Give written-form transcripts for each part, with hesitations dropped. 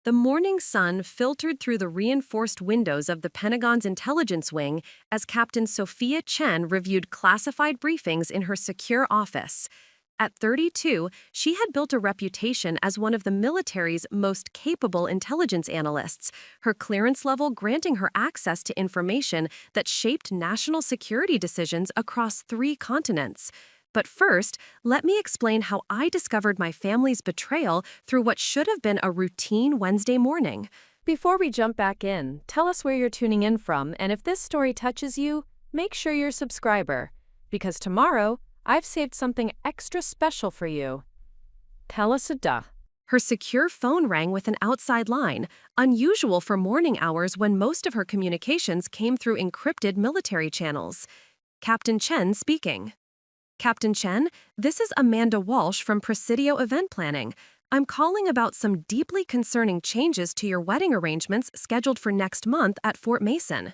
The morning sun filtered through the reinforced windows of the Pentagon's intelligence wing as Captain Sophia Chen reviewed classified briefings in her secure office. At 32, she had built a reputation as one of the military's most capable intelligence analysts, her clearance level granting her access to information that shaped national security decisions across 3 continents. But first, let me explain how I discovered my family's betrayal through what should have been a routine Wednesday morning. Before we jump back in, tell us where you're tuning in from, and if this story touches you, make sure you're a subscriber, because tomorrow, I've saved something extra special for you. Tell us a duh. Her secure phone rang with an outside line, unusual for morning hours when most of her communications came through encrypted military channels. Captain Chen speaking. Captain Chen, this is Amanda Walsh from Presidio Event Planning. I'm calling about some deeply concerning changes to your wedding arrangements scheduled for next month at Fort Mason.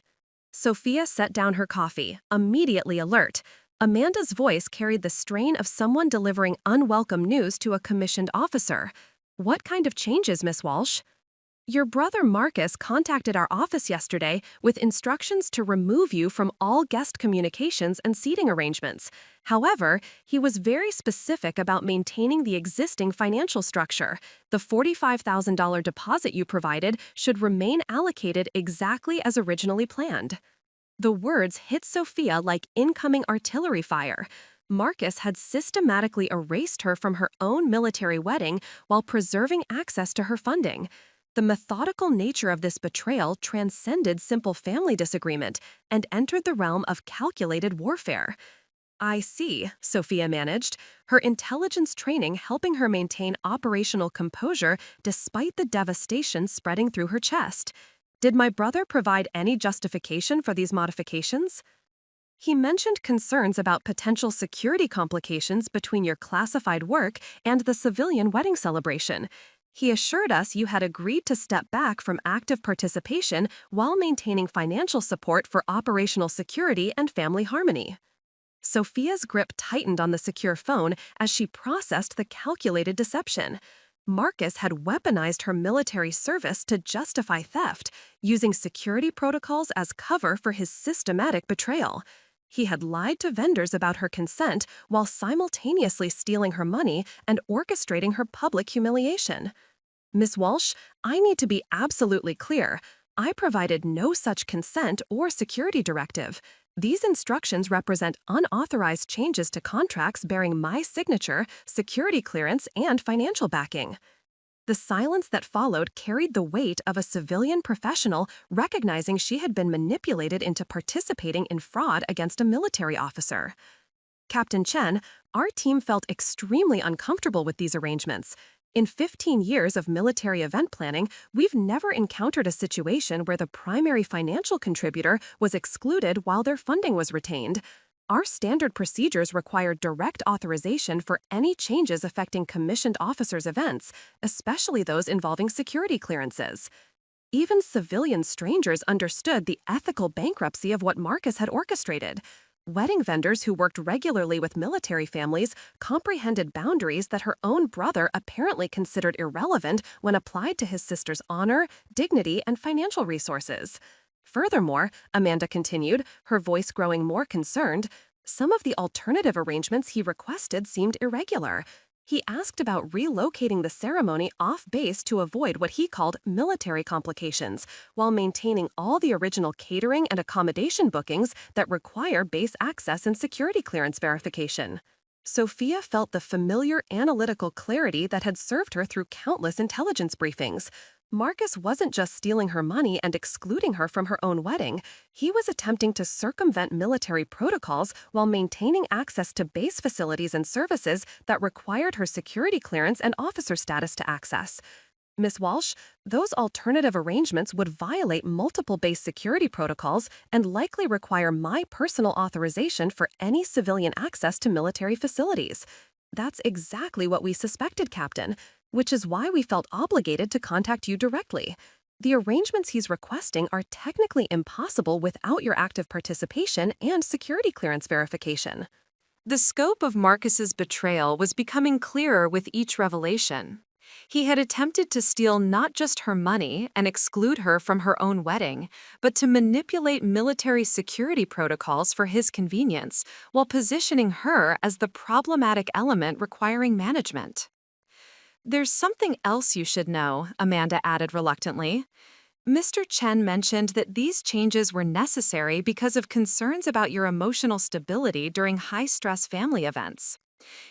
Sophia set down her coffee, immediately alert. Amanda's voice carried the strain of someone delivering unwelcome news to a commissioned officer. What kind of changes, Miss Walsh? Your brother Marcus contacted our office yesterday with instructions to remove you from all guest communications and seating arrangements. However, he was very specific about maintaining the existing financial structure. The $45,000 deposit you provided should remain allocated exactly as originally planned. The words hit Sophia like incoming artillery fire. Marcus had systematically erased her from her own military wedding while preserving access to her funding. The methodical nature of this betrayal transcended simple family disagreement and entered the realm of calculated warfare. I see, Sophia managed, her intelligence training helping her maintain operational composure despite the devastation spreading through her chest. Did my brother provide any justification for these modifications? He mentioned concerns about potential security complications between your classified work and the civilian wedding celebration. He assured us you had agreed to step back from active participation while maintaining financial support for operational security and family harmony. Sophia's grip tightened on the secure phone as she processed the calculated deception. Marcus had weaponized her military service to justify theft, using security protocols as cover for his systematic betrayal. He had lied to vendors about her consent while simultaneously stealing her money and orchestrating her public humiliation. Miss Walsh, I need to be absolutely clear. I provided no such consent or security directive. These instructions represent unauthorized changes to contracts bearing my signature, security clearance, and financial backing. The silence that followed carried the weight of a civilian professional recognizing she had been manipulated into participating in fraud against a military officer. Captain Chen, our team felt extremely uncomfortable with these arrangements. In 15 years of military event planning, we've never encountered a situation where the primary financial contributor was excluded while their funding was retained. Our standard procedures require direct authorization for any changes affecting commissioned officers' events, especially those involving security clearances. Even civilian strangers understood the ethical bankruptcy of what Marcus had orchestrated. Wedding vendors who worked regularly with military families comprehended boundaries that her own brother apparently considered irrelevant when applied to his sister's honor, dignity, and financial resources. Furthermore, Amanda continued, her voice growing more concerned, some of the alternative arrangements he requested seemed irregular. He asked about relocating the ceremony off base to avoid what he called military complications, while maintaining all the original catering and accommodation bookings that require base access and security clearance verification. Sophia felt the familiar analytical clarity that had served her through countless intelligence briefings. Marcus wasn't just stealing her money and excluding her from her own wedding. He was attempting to circumvent military protocols while maintaining access to base facilities and services that required her security clearance and officer status to access. Miss Walsh, those alternative arrangements would violate multiple base security protocols and likely require my personal authorization for any civilian access to military facilities. That's exactly what we suspected, Captain, which is why we felt obligated to contact you directly. The arrangements he's requesting are technically impossible without your active participation and security clearance verification. The scope of Marcus's betrayal was becoming clearer with each revelation. He had attempted to steal not just her money and exclude her from her own wedding, but to manipulate military security protocols for his convenience, while positioning her as the problematic element requiring management. "There's something else you should know," Amanda added reluctantly. "Mr. Chen mentioned that these changes were necessary because of concerns about your emotional stability during high-stress family events.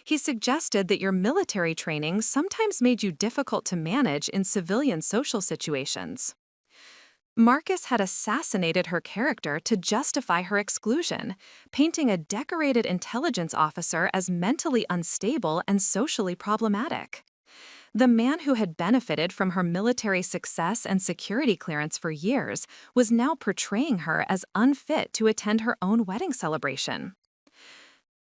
He suggested that your military training sometimes made you difficult to manage in civilian social situations." Marcus had assassinated her character to justify her exclusion, painting a decorated intelligence officer as mentally unstable and socially problematic. The man who had benefited from her military success and security clearance for years was now portraying her as unfit to attend her own wedding celebration.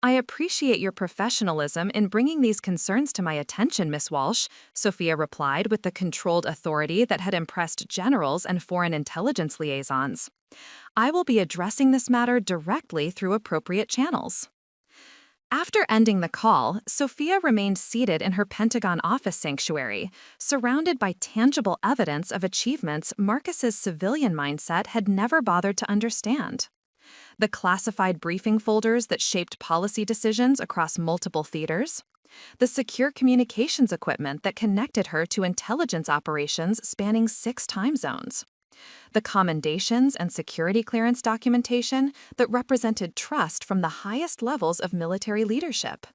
"I appreciate your professionalism in bringing these concerns to my attention, Miss Walsh," Sophia replied with the controlled authority that had impressed generals and foreign intelligence liaisons. "I will be addressing this matter directly through appropriate channels." After ending the call, Sophia remained seated in her Pentagon office sanctuary, surrounded by tangible evidence of achievements Marcus's civilian mindset had never bothered to understand. The classified briefing folders that shaped policy decisions across multiple theaters, the secure communications equipment that connected her to intelligence operations spanning 6 time zones, the commendations and security clearance documentation that represented trust from the highest levels of military leadership.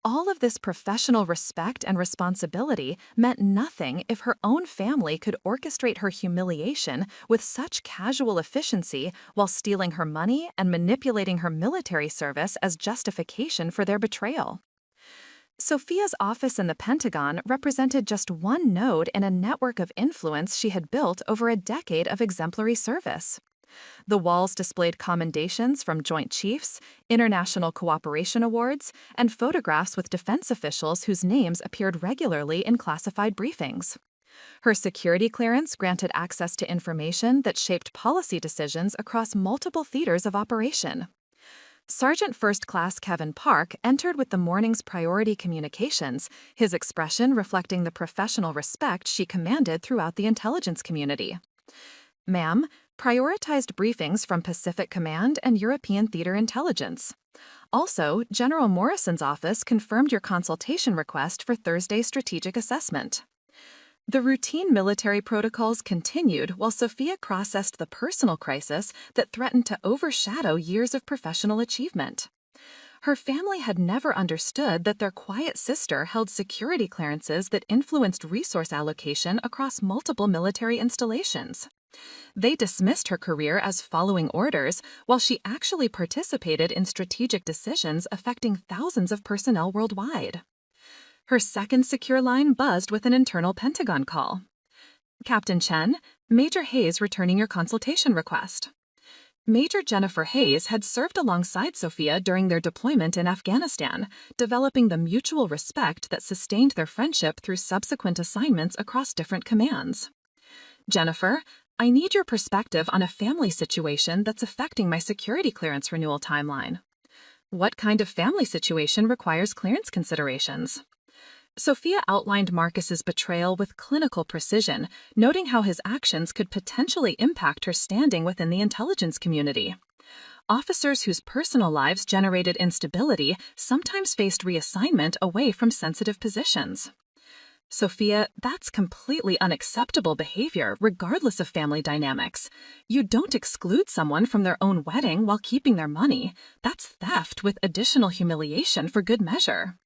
All of this professional respect and responsibility meant nothing if her own family could orchestrate her humiliation with such casual efficiency while stealing her money and manipulating her military service as justification for their betrayal. Sophia's office in the Pentagon represented just one node in a network of influence she had built over a decade of exemplary service. The walls displayed commendations from Joint Chiefs, international cooperation awards, and photographs with defense officials whose names appeared regularly in classified briefings. Her security clearance granted access to information that shaped policy decisions across multiple theaters of operation. Sergeant First Class Kevin Park entered with the morning's priority communications, his expression reflecting the professional respect she commanded throughout the intelligence community. "Ma'am, prioritized briefings from Pacific Command and European Theater Intelligence. Also, General Morrison's office confirmed your consultation request for Thursday's strategic assessment." The routine military protocols continued while Sophia processed the personal crisis that threatened to overshadow years of professional achievement. Her family had never understood that their quiet sister held security clearances that influenced resource allocation across multiple military installations. They dismissed her career as following orders, while she actually participated in strategic decisions affecting thousands of personnel worldwide. Her second secure line buzzed with an internal Pentagon call. "Captain Chen, Major Hayes returning your consultation request." Major Jennifer Hayes had served alongside Sophia during their deployment in Afghanistan, developing the mutual respect that sustained their friendship through subsequent assignments across different commands. "Jennifer, I need your perspective on a family situation that's affecting my security clearance renewal timeline." "What kind of family situation requires clearance considerations?" Sophia outlined Marcus's betrayal with clinical precision, noting how his actions could potentially impact her standing within the intelligence community. Officers whose personal lives generated instability sometimes faced reassignment away from sensitive positions. "Sophia, that's completely unacceptable behavior, regardless of family dynamics. You don't exclude someone from their own wedding while keeping their money. That's theft with additional humiliation for good measure."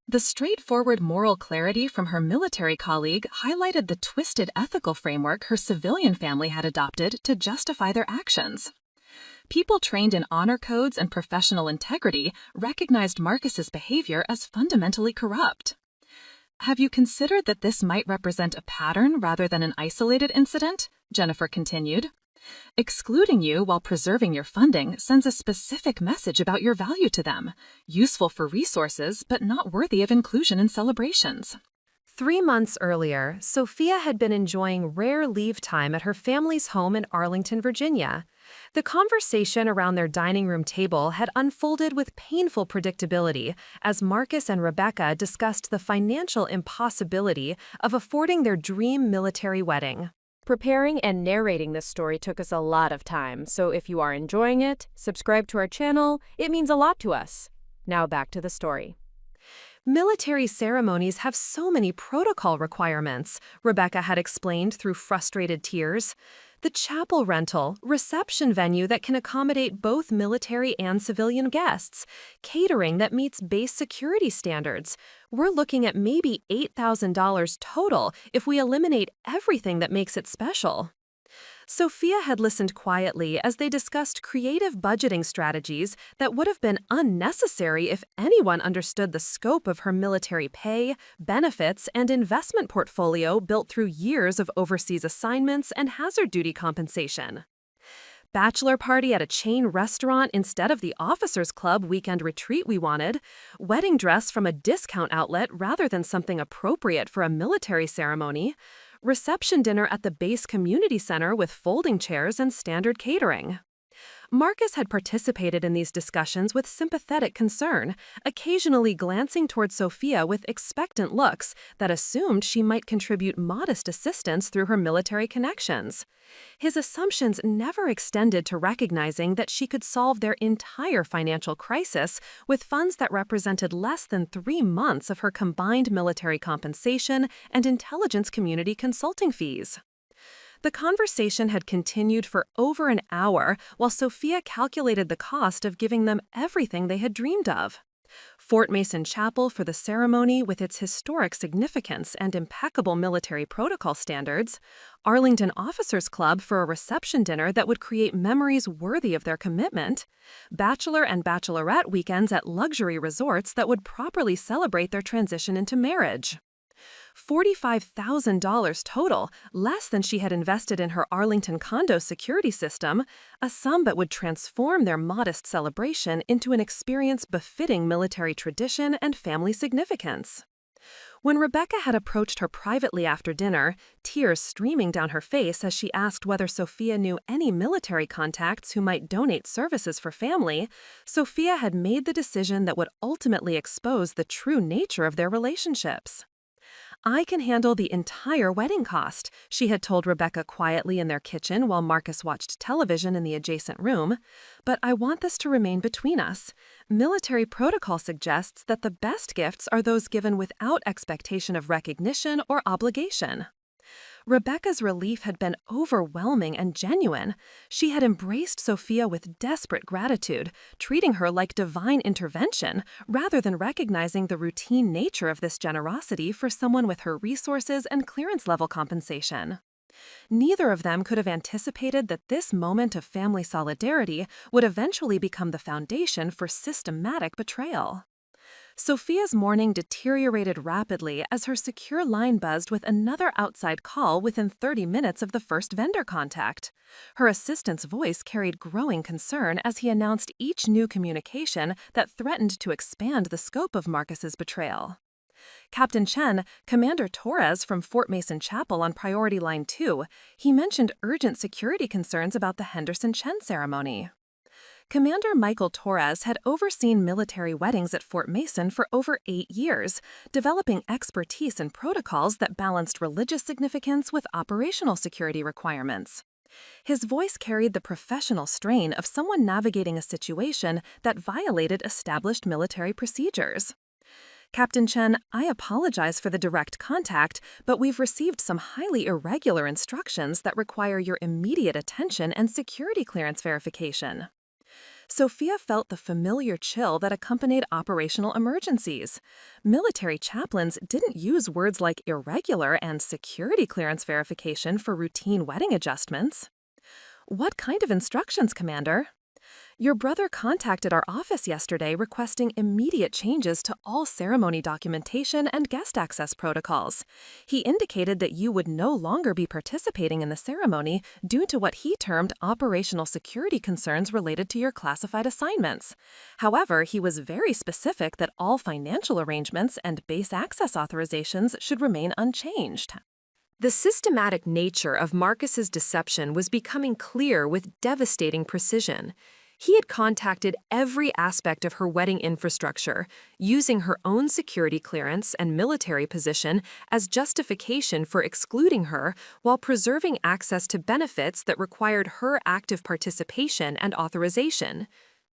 The straightforward moral clarity from her military colleague highlighted the twisted ethical framework her civilian family had adopted to justify their actions. People trained in honor codes and professional integrity recognized Marcus's behavior as fundamentally corrupt. "Have you considered that this might represent a pattern rather than an isolated incident?" Jennifer continued. "Excluding you while preserving your funding sends a specific message about your value to them, useful for resources but not worthy of inclusion in celebrations." 3 months earlier, Sophia had been enjoying rare leave time at her family's home in Arlington, Virginia. The conversation around their dining room table had unfolded with painful predictability as Marcus and Rebecca discussed the financial impossibility of affording their dream military wedding. Preparing and narrating this story took us a lot of time, so if you are enjoying it, subscribe to our channel. It means a lot to us. Now back to the story. Military ceremonies have so many protocol requirements, Rebecca had explained through frustrated tears. The chapel rental, reception venue that can accommodate both military and civilian guests, catering that meets base security standards. We're looking at maybe $8,000 total if we eliminate everything that makes it special. Sophia had listened quietly as they discussed creative budgeting strategies that would have been unnecessary if anyone understood the scope of her military pay, benefits, and investment portfolio built through years of overseas assignments and hazard duty compensation. Bachelor party at a chain restaurant instead of the officers' club weekend retreat we wanted, wedding dress from a discount outlet rather than something appropriate for a military ceremony, reception dinner at the base community center with folding chairs and standard catering. Marcus had participated in these discussions with sympathetic concern, occasionally glancing toward Sophia with expectant looks that assumed she might contribute modest assistance through her military connections. His assumptions never extended to recognizing that she could solve their entire financial crisis with funds that represented less than 3 months of her combined military compensation and intelligence community consulting fees. The conversation had continued for over an hour while Sophia calculated the cost of giving them everything they had dreamed of. Fort Mason Chapel for the ceremony with its historic significance and impeccable military protocol standards, Arlington Officers Club for a reception dinner that would create memories worthy of their commitment, bachelor and bachelorette weekends at luxury resorts that would properly celebrate their transition into marriage. $45,000 total, less than she had invested in her Arlington condo security system, a sum that would transform their modest celebration into an experience befitting military tradition and family significance. When Rebecca had approached her privately after dinner, tears streaming down her face as she asked whether Sophia knew any military contacts who might donate services for family, Sophia had made the decision that would ultimately expose the true nature of their relationships. "I can handle the entire wedding cost," she had told Rebecca quietly in their kitchen while Marcus watched television in the adjacent room, "but I want this to remain between us. Military protocol suggests that the best gifts are those given without expectation of recognition or obligation." Rebecca's relief had been overwhelming and genuine. She had embraced Sophia with desperate gratitude, treating her like divine intervention, rather than recognizing the routine nature of this generosity for someone with her resources and clearance-level compensation. Neither of them could have anticipated that this moment of family solidarity would eventually become the foundation for systematic betrayal. Sophia's morning deteriorated rapidly as her secure line buzzed with another outside call within 30 minutes of the first vendor contact. Her assistant's voice carried growing concern as he announced each new communication that threatened to expand the scope of Marcus's betrayal. Captain Chen, Commander Torres from Fort Mason Chapel on Priority Line 2, he mentioned urgent security concerns about the Henderson Chen ceremony. Commander Michael Torres had overseen military weddings at Fort Mason for over 8 years, developing expertise in protocols that balanced religious significance with operational security requirements. His voice carried the professional strain of someone navigating a situation that violated established military procedures. "Captain Chen, I apologize for the direct contact, but we've received some highly irregular instructions that require your immediate attention and security clearance verification." Sophia felt the familiar chill that accompanied operational emergencies. Military chaplains didn't use words like irregular and security clearance verification for routine wedding adjustments. "What kind of instructions, Commander?" Your brother contacted our office yesterday requesting immediate changes to all ceremony documentation and guest access protocols. He indicated that you would no longer be participating in the ceremony due to what he termed operational security concerns related to your classified assignments. However, he was very specific that all financial arrangements and base access authorizations should remain unchanged. The systematic nature of Marcus's deception was becoming clear with devastating precision. He had contacted every aspect of her wedding infrastructure, using her own security clearance and military position as justification for excluding her while preserving access to benefits that required her active participation and authorization.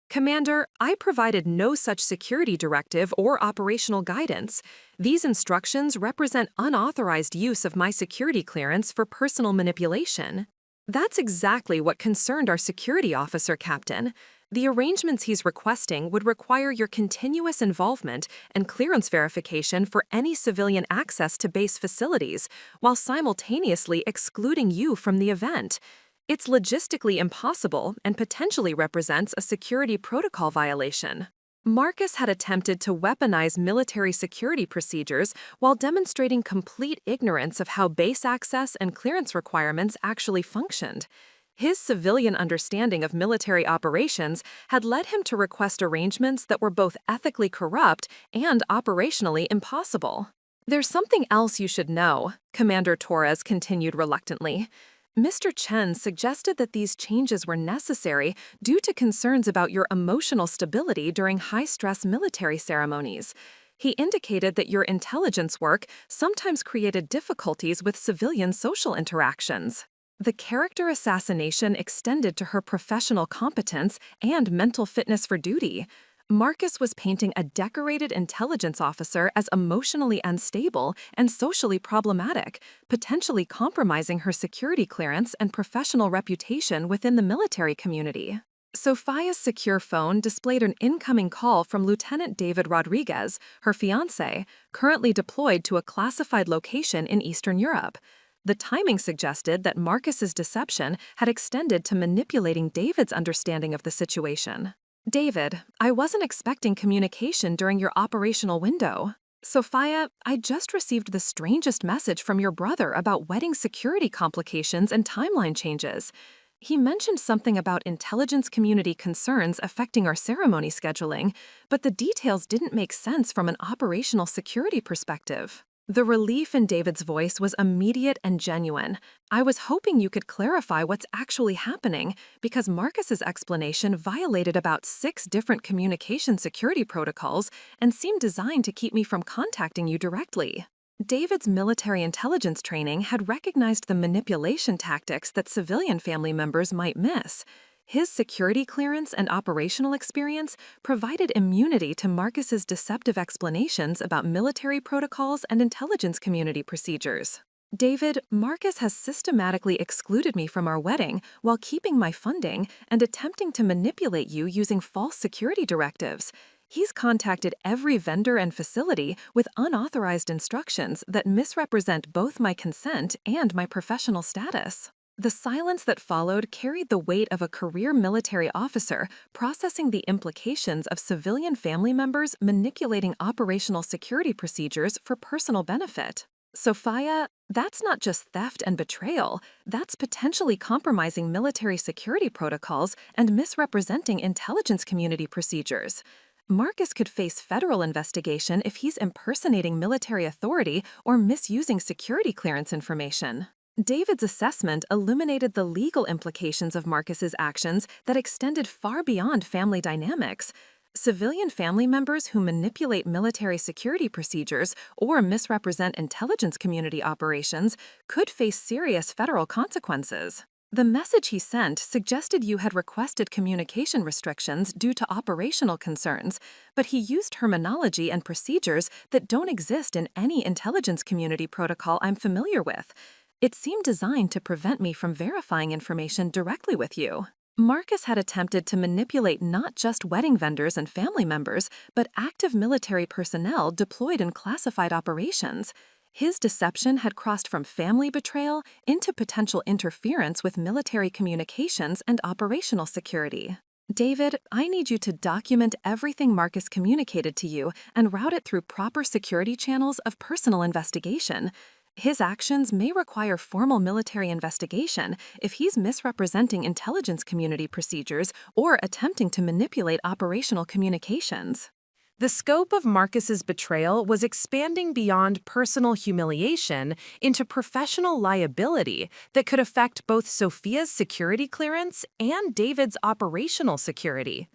Commander, I provided no such security directive or operational guidance. These instructions represent unauthorized use of my security clearance for personal manipulation. That's exactly what concerned our security officer, Captain. The arrangements he's requesting would require your continuous involvement and clearance verification for any civilian access to base facilities, while simultaneously excluding you from the event. It's logistically impossible and potentially represents a security protocol violation. Marcus had attempted to weaponize military security procedures while demonstrating complete ignorance of how base access and clearance requirements actually functioned. His civilian understanding of military operations had led him to request arrangements that were both ethically corrupt and operationally impossible. There's something else you should know, Commander Torres continued reluctantly. Mr. Chen suggested that these changes were necessary due to concerns about your emotional stability during high-stress military ceremonies. He indicated that your intelligence work sometimes created difficulties with civilian social interactions. The character assassination extended to her professional competence and mental fitness for duty. Marcus was painting a decorated intelligence officer as emotionally unstable and socially problematic, potentially compromising her security clearance and professional reputation within the military community. Sophia's secure phone displayed an incoming call from Lieutenant David Rodriguez, her fiancé, currently deployed to a classified location in Eastern Europe. The timing suggested that Marcus's deception had extended to manipulating David's understanding of the situation. David, I wasn't expecting communication during your operational window. Sophia, I just received the strangest message from your brother about wedding security complications and timeline changes. He mentioned something about intelligence community concerns affecting our ceremony scheduling, but the details didn't make sense from an operational security perspective. The relief in David's voice was immediate and genuine. I was hoping you could clarify what's actually happening, because Marcus's explanation violated about 6 different communication security protocols and seemed designed to keep me from contacting you directly. David's military intelligence training had recognized the manipulation tactics that civilian family members might miss. His security clearance and operational experience provided immunity to Marcus's deceptive explanations about military protocols and intelligence community procedures. David, Marcus has systematically excluded me from our wedding while keeping my funding and attempting to manipulate you using false security directives. He's contacted every vendor and facility with unauthorized instructions that misrepresent both my consent and my professional status. The silence that followed carried the weight of a career military officer processing the implications of civilian family members manipulating operational security procedures for personal benefit. Sophia, that's not just theft and betrayal, that's potentially compromising military security protocols and misrepresenting intelligence community procedures. Marcus could face federal investigation if he's impersonating military authority or misusing security clearance information. David's assessment illuminated the legal implications of Marcus's actions that extended far beyond family dynamics. Civilian family members who manipulate military security procedures or misrepresent intelligence community operations could face serious federal consequences. The message he sent suggested you had requested communication restrictions due to operational concerns, but he used terminology and procedures that don't exist in any intelligence community protocol I'm familiar with. It seemed designed to prevent me from verifying information directly with you. Marcus had attempted to manipulate not just wedding vendors and family members, but active military personnel deployed in classified operations. His deception had crossed from family betrayal into potential interference with military communications and operational security. David, I need you to document everything Marcus communicated to you and route it through proper security channels of personal investigation. His actions may require formal military investigation if he's misrepresenting intelligence community procedures or attempting to manipulate operational communications. The scope of Marcus's betrayal was expanding beyond personal humiliation into professional liability that could affect both Sophia's security clearance and David's operational security.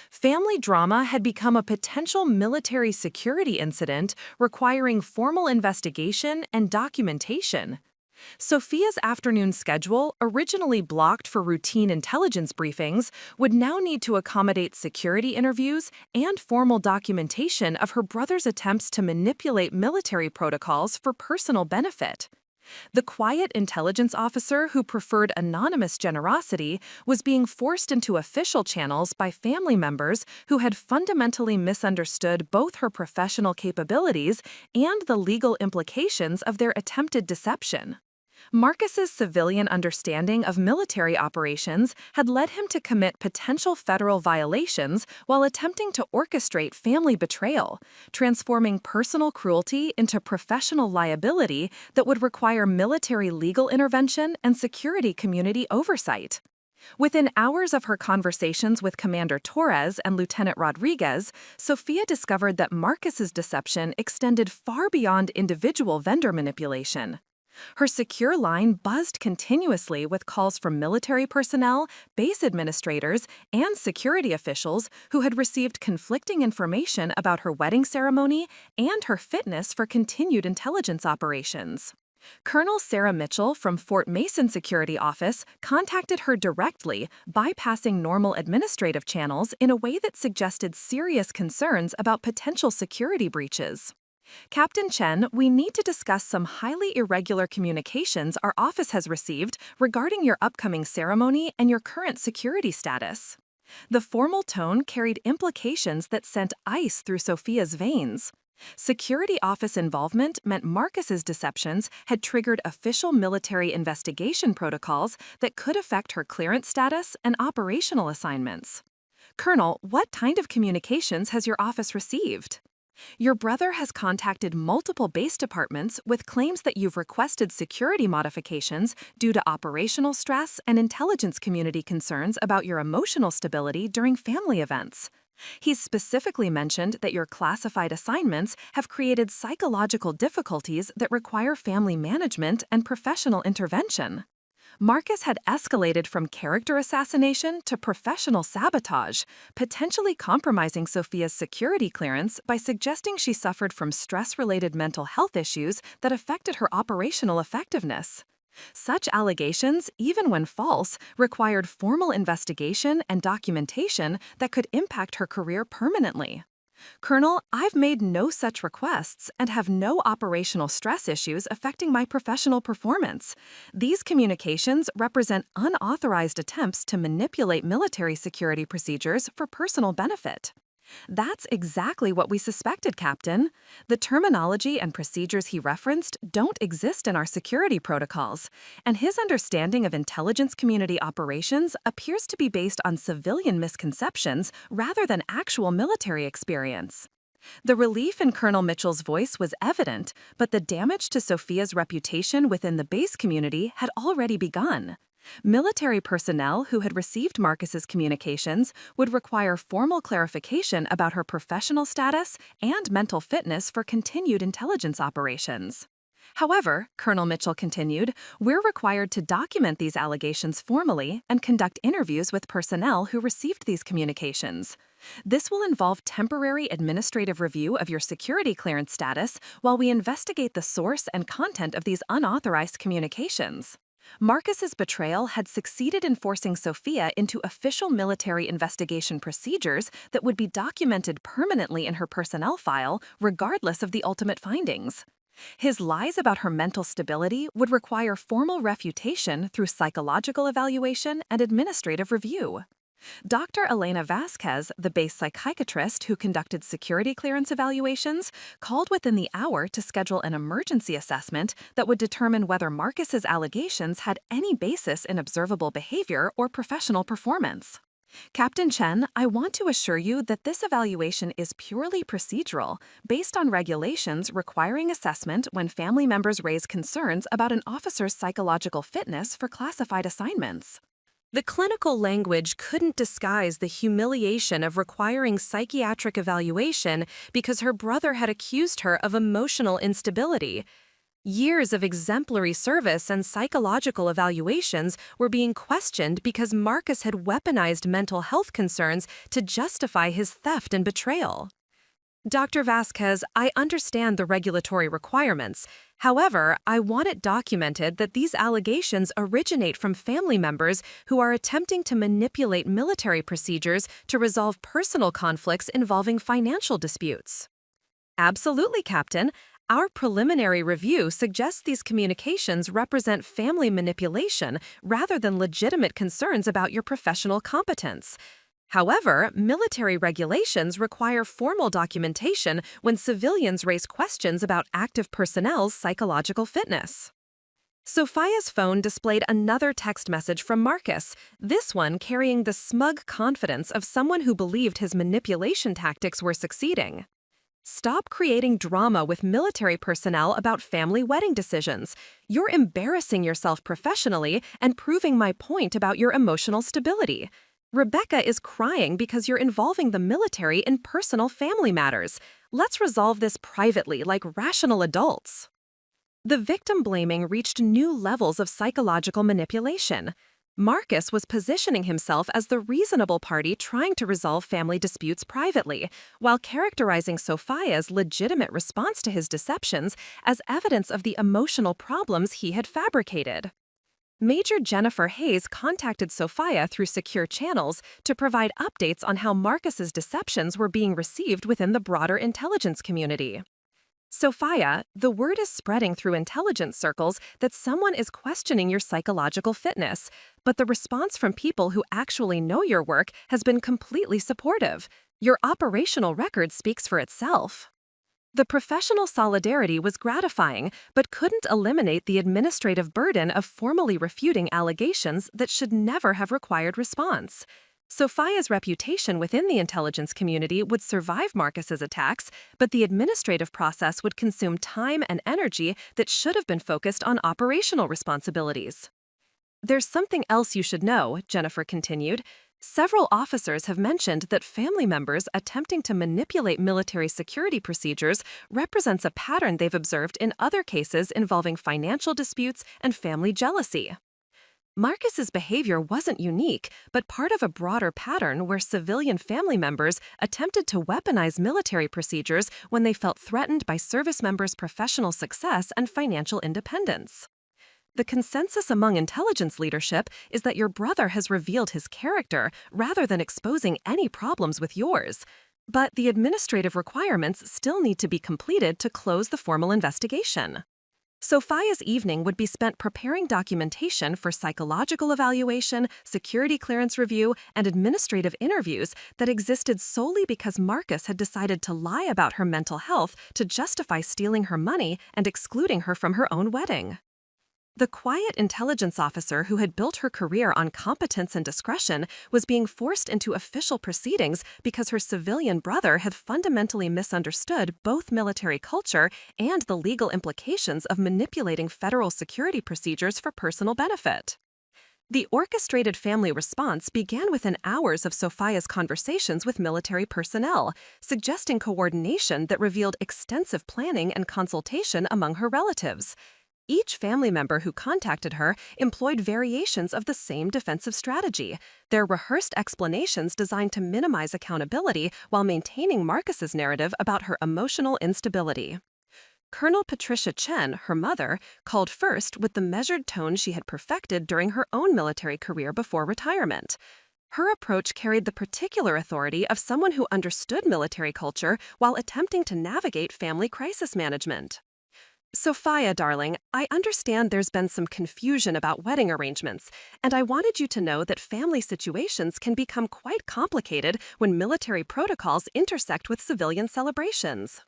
Family drama had become a potential military security incident requiring formal investigation and documentation. Sophia's afternoon schedule, originally blocked for routine intelligence briefings, would now need to accommodate security interviews and formal documentation of her brother's attempts to manipulate military protocols for personal benefit. The quiet intelligence officer who preferred anonymous generosity was being forced into official channels by family members who had fundamentally misunderstood both her professional capabilities and the legal implications of their attempted deception. Marcus's civilian understanding of military operations had led him to commit potential federal violations while attempting to orchestrate family betrayal, transforming personal cruelty into professional liability that would require military legal intervention and security community oversight. Within hours of her conversations with Commander Torres and Lieutenant Rodriguez, Sophia discovered that Marcus's deception extended far beyond individual vendor manipulation. Her secure line buzzed continuously with calls from military personnel, base administrators, and security officials who had received conflicting information about her wedding ceremony and her fitness for continued intelligence operations. Colonel Sarah Mitchell from Fort Mason Security Office contacted her directly, bypassing normal administrative channels in a way that suggested serious concerns about potential security breaches. Captain Chen, we need to discuss some highly irregular communications our office has received regarding your upcoming ceremony and your current security status. The formal tone carried implications that sent ice through Sophia's veins. Security office involvement meant Marcus's deceptions had triggered official military investigation protocols that could affect her clearance status and operational assignments. Colonel, what kind of communications has your office received? Your brother has contacted multiple base departments with claims that you've requested security modifications due to operational stress and intelligence community concerns about your emotional stability during family events. He's specifically mentioned that your classified assignments have created psychological difficulties that require family management and professional intervention. Marcus had escalated from character assassination to professional sabotage, potentially compromising Sophia's security clearance by suggesting she suffered from stress-related mental health issues that affected her operational effectiveness. Such allegations, even when false, required formal investigation and documentation that could impact her career permanently. Colonel, I've made no such requests and have no operational stress issues affecting my professional performance. These communications represent unauthorized attempts to manipulate military security procedures for personal benefit. That's exactly what we suspected, Captain. The terminology and procedures he referenced don't exist in our security protocols, and his understanding of intelligence community operations appears to be based on civilian misconceptions rather than actual military experience. The relief in Colonel Mitchell's voice was evident, but the damage to Sophia's reputation within the base community had already begun. Military personnel who had received Marcus's communications would require formal clarification about her professional status and mental fitness for continued intelligence operations. However, Colonel Mitchell continued, we're required to document these allegations formally and conduct interviews with personnel who received these communications. This will involve temporary administrative review of your security clearance status while we investigate the source and content of these unauthorized communications. Marcus's betrayal had succeeded in forcing Sophia into official military investigation procedures that would be documented permanently in her personnel file, regardless of the ultimate findings. His lies about her mental stability would require formal refutation through psychological evaluation and administrative review. Dr. Elena Vasquez, the base psychiatrist who conducted security clearance evaluations, called within the hour to schedule an emergency assessment that would determine whether Marcus's allegations had any basis in observable behavior or professional performance. Captain Chen, I want to assure you that this evaluation is purely procedural, based on regulations requiring assessment when family members raise concerns about an officer's psychological fitness for classified assignments. The clinical language couldn't disguise the humiliation of requiring psychiatric evaluation because her brother had accused her of emotional instability. Years of exemplary service and psychological evaluations were being questioned because Marcus had weaponized mental health concerns to justify his theft and betrayal. Dr. Vasquez, I understand the regulatory requirements. However, I want it documented that these allegations originate from family members who are attempting to manipulate military procedures to resolve personal conflicts involving financial disputes. Absolutely, Captain. Our preliminary review suggests these communications represent family manipulation rather than legitimate concerns about your professional competence. However, military regulations require formal documentation when civilians raise questions about active personnel's psychological fitness. Sophia's phone displayed another text message from Marcus, this one carrying the smug confidence of someone who believed his manipulation tactics were succeeding. Stop creating drama with military personnel about family wedding decisions. You're embarrassing yourself professionally and proving my point about your emotional stability. Rebecca is crying because you're involving the military in personal family matters. Let's resolve this privately like rational adults. The victim blaming reached new levels of psychological manipulation. Marcus was positioning himself as the reasonable party trying to resolve family disputes privately, while characterizing Sophia's legitimate response to his deceptions as evidence of the emotional problems he had fabricated. Major Jennifer Hayes contacted Sophia through secure channels to provide updates on how Marcus's deceptions were being received within the broader intelligence community. Sophia, the word is spreading through intelligence circles that someone is questioning your psychological fitness, but the response from people who actually know your work has been completely supportive. Your operational record speaks for itself. The professional solidarity was gratifying, but couldn't eliminate the administrative burden of formally refuting allegations that should never have required response. Sophia's reputation within the intelligence community would survive Marcus's attacks, but the administrative process would consume time and energy that should have been focused on operational responsibilities. There's something else you should know, Jennifer continued. Several officers have mentioned that family members attempting to manipulate military security procedures represents a pattern they've observed in other cases involving financial disputes and family jealousy. Marcus's behavior wasn't unique, but part of a broader pattern where civilian family members attempted to weaponize military procedures when they felt threatened by service members' professional success and financial independence. The consensus among intelligence leadership is that your brother has revealed his character rather than exposing any problems with yours. But the administrative requirements still need to be completed to close the formal investigation. Sophia's evening would be spent preparing documentation for psychological evaluation, security clearance review, and administrative interviews that existed solely because Marcus had decided to lie about her mental health to justify stealing her money and excluding her from her own wedding. The quiet intelligence officer who had built her career on competence and discretion was being forced into official proceedings because her civilian brother had fundamentally misunderstood both military culture and the legal implications of manipulating federal security procedures for personal benefit. The orchestrated family response began within hours of Sophia's conversations with military personnel, suggesting coordination that revealed extensive planning and consultation among her relatives. Each family member who contacted her employed variations of the same defensive strategy, their rehearsed explanations designed to minimize accountability while maintaining Marcus's narrative about her emotional instability. Colonel Patricia Chen, her mother, called first with the measured tone she had perfected during her own military career before retirement. Her approach carried the particular authority of someone who understood military culture while attempting to navigate family crisis management. Sophia, darling, I understand there's been some confusion about wedding arrangements, and I wanted you to know that family situations can become quite complicated when military protocols intersect with civilian celebrations.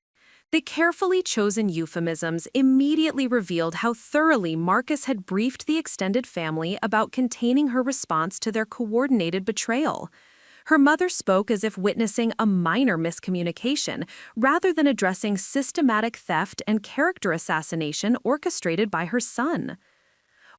The carefully chosen euphemisms immediately revealed how thoroughly Marcus had briefed the extended family about containing her response to their coordinated betrayal. Her mother spoke as if witnessing a minor miscommunication, rather than addressing systematic theft and character assassination orchestrated by her son.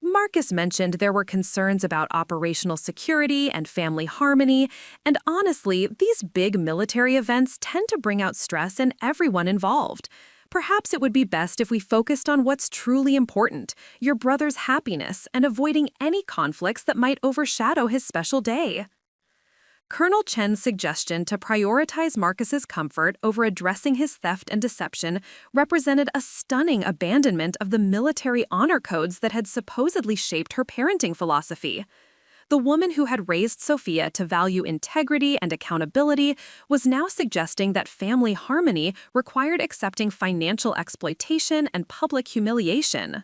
Marcus mentioned there were concerns about operational security and family harmony, and honestly, these big military events tend to bring out stress in everyone involved. Perhaps it would be best if we focused on what's truly important, your brother's happiness, and avoiding any conflicts that might overshadow his special day. Colonel Chen's suggestion to prioritize Marcus's comfort over addressing his theft and deception represented a stunning abandonment of the military honor codes that had supposedly shaped her parenting philosophy. The woman who had raised Sophia to value integrity and accountability was now suggesting that family harmony required accepting financial exploitation and public humiliation.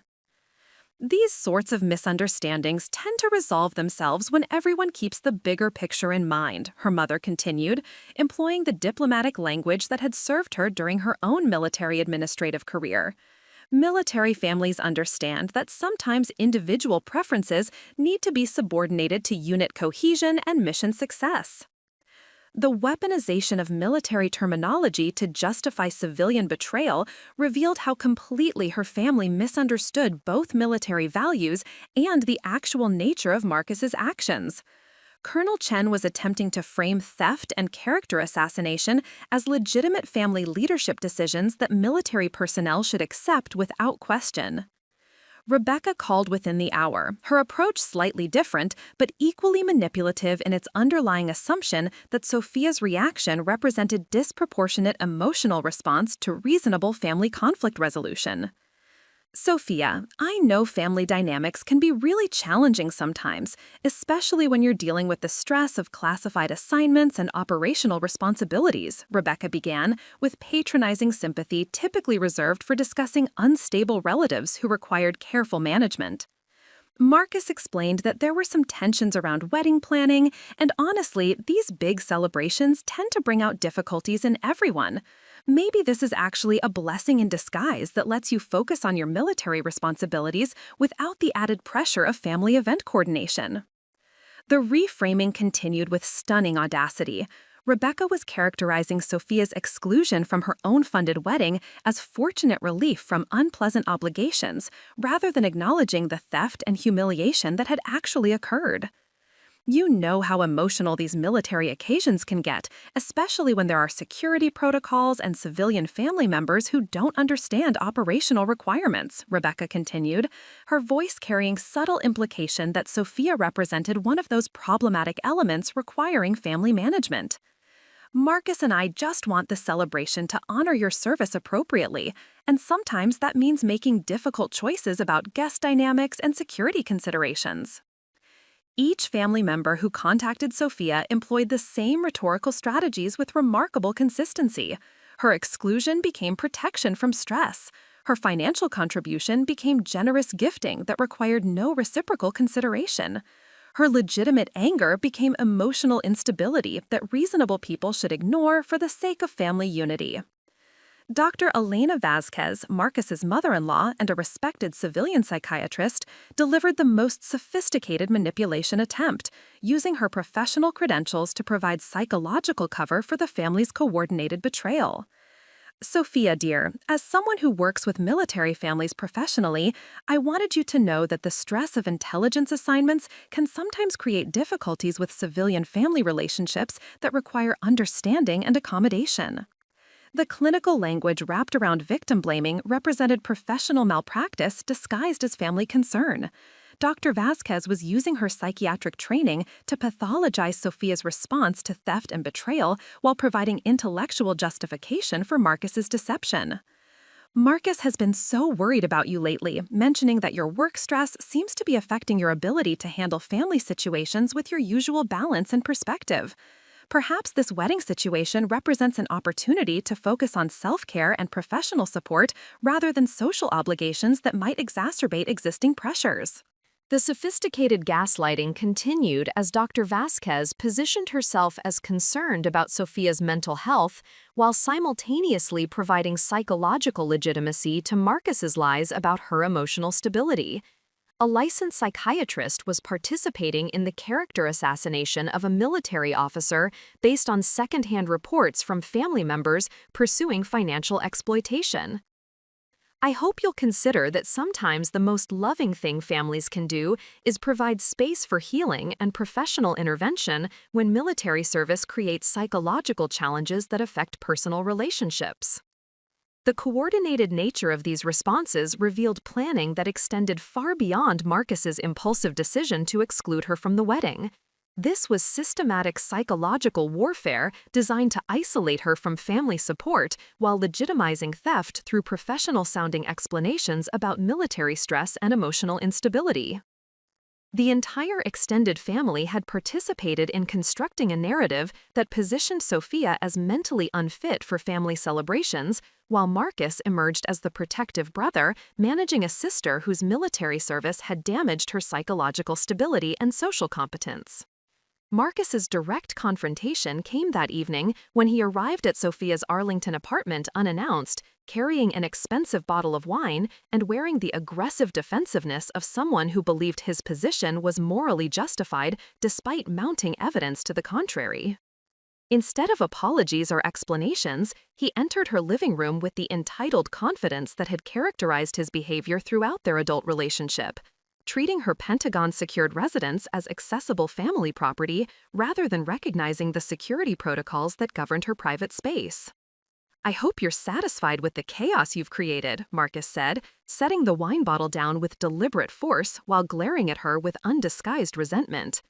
These sorts of misunderstandings tend to resolve themselves when everyone keeps the bigger picture in mind, her mother continued, employing the diplomatic language that had served her during her own military administrative career. Military families understand that sometimes individual preferences need to be subordinated to unit cohesion and mission success. The weaponization of military terminology to justify civilian betrayal revealed how completely her family misunderstood both military values and the actual nature of Marcus's actions. Colonel Chen was attempting to frame theft and character assassination as legitimate family leadership decisions that military personnel should accept without question. Rebecca called within the hour, her approach slightly different, but equally manipulative in its underlying assumption that Sophia's reaction represented disproportionate emotional response to reasonable family conflict resolution. Sophia, I know family dynamics can be really challenging sometimes, especially when you're dealing with the stress of classified assignments and operational responsibilities, Rebecca began, with patronizing sympathy typically reserved for discussing unstable relatives who required careful management. Marcus explained that there were some tensions around wedding planning, and honestly, these big celebrations tend to bring out difficulties in everyone. Maybe this is actually a blessing in disguise that lets you focus on your military responsibilities without the added pressure of family event coordination. The reframing continued with stunning audacity. Rebecca was characterizing Sophia's exclusion from her own funded wedding as fortunate relief from unpleasant obligations, rather than acknowledging the theft and humiliation that had actually occurred. You know how emotional these military occasions can get, especially when there are security protocols and civilian family members who don't understand operational requirements, Rebecca continued, her voice carrying subtle implication that Sophia represented one of those problematic elements requiring family management. Marcus and I just want the celebration to honor your service appropriately, and sometimes that means making difficult choices about guest dynamics and security considerations. Each family member who contacted Sophia employed the same rhetorical strategies with remarkable consistency. Her exclusion became protection from stress. Her financial contribution became generous gifting that required no reciprocal consideration. Her legitimate anger became emotional instability that reasonable people should ignore for the sake of family unity. Dr. Elena Vasquez, Marcus's mother-in-law and a respected civilian psychiatrist, delivered the most sophisticated manipulation attempt, using her professional credentials to provide psychological cover for the family's coordinated betrayal. Sophia, dear, as someone who works with military families professionally, I wanted you to know that the stress of intelligence assignments can sometimes create difficulties with civilian family relationships that require understanding and accommodation. The clinical language wrapped around victim blaming represented professional malpractice disguised as family concern. Dr. Vasquez was using her psychiatric training to pathologize Sophia's response to theft and betrayal while providing intellectual justification for Marcus's deception. Marcus has been so worried about you lately, mentioning that your work stress seems to be affecting your ability to handle family situations with your usual balance and perspective. Perhaps this wedding situation represents an opportunity to focus on self-care and professional support rather than social obligations that might exacerbate existing pressures. The sophisticated gaslighting continued as Dr. Vasquez positioned herself as concerned about Sophia's mental health while simultaneously providing psychological legitimacy to Marcus's lies about her emotional stability. A licensed psychiatrist was participating in the character assassination of a military officer based on secondhand reports from family members pursuing financial exploitation. I hope you'll consider that sometimes the most loving thing families can do is provide space for healing and professional intervention when military service creates psychological challenges that affect personal relationships. The coordinated nature of these responses revealed planning that extended far beyond Marcus's impulsive decision to exclude her from the wedding. This was systematic psychological warfare designed to isolate her from family support while legitimizing theft through professional-sounding explanations about military stress and emotional instability. The entire extended family had participated in constructing a narrative that positioned Sophia as mentally unfit for family celebrations, while Marcus emerged as the protective brother, managing a sister whose military service had damaged her psychological stability and social competence. Marcus's direct confrontation came that evening when he arrived at Sophia's Arlington apartment unannounced, carrying an expensive bottle of wine and wearing the aggressive defensiveness of someone who believed his position was morally justified despite mounting evidence to the contrary. Instead of apologies or explanations, he entered her living room with the entitled confidence that had characterized his behavior throughout their adult relationship, treating her Pentagon-secured residence as accessible family property rather than recognizing the security protocols that governed her private space. "I hope you're satisfied with the chaos you've created," Marcus said, setting the wine bottle down with deliberate force while glaring at her with undisguised resentment.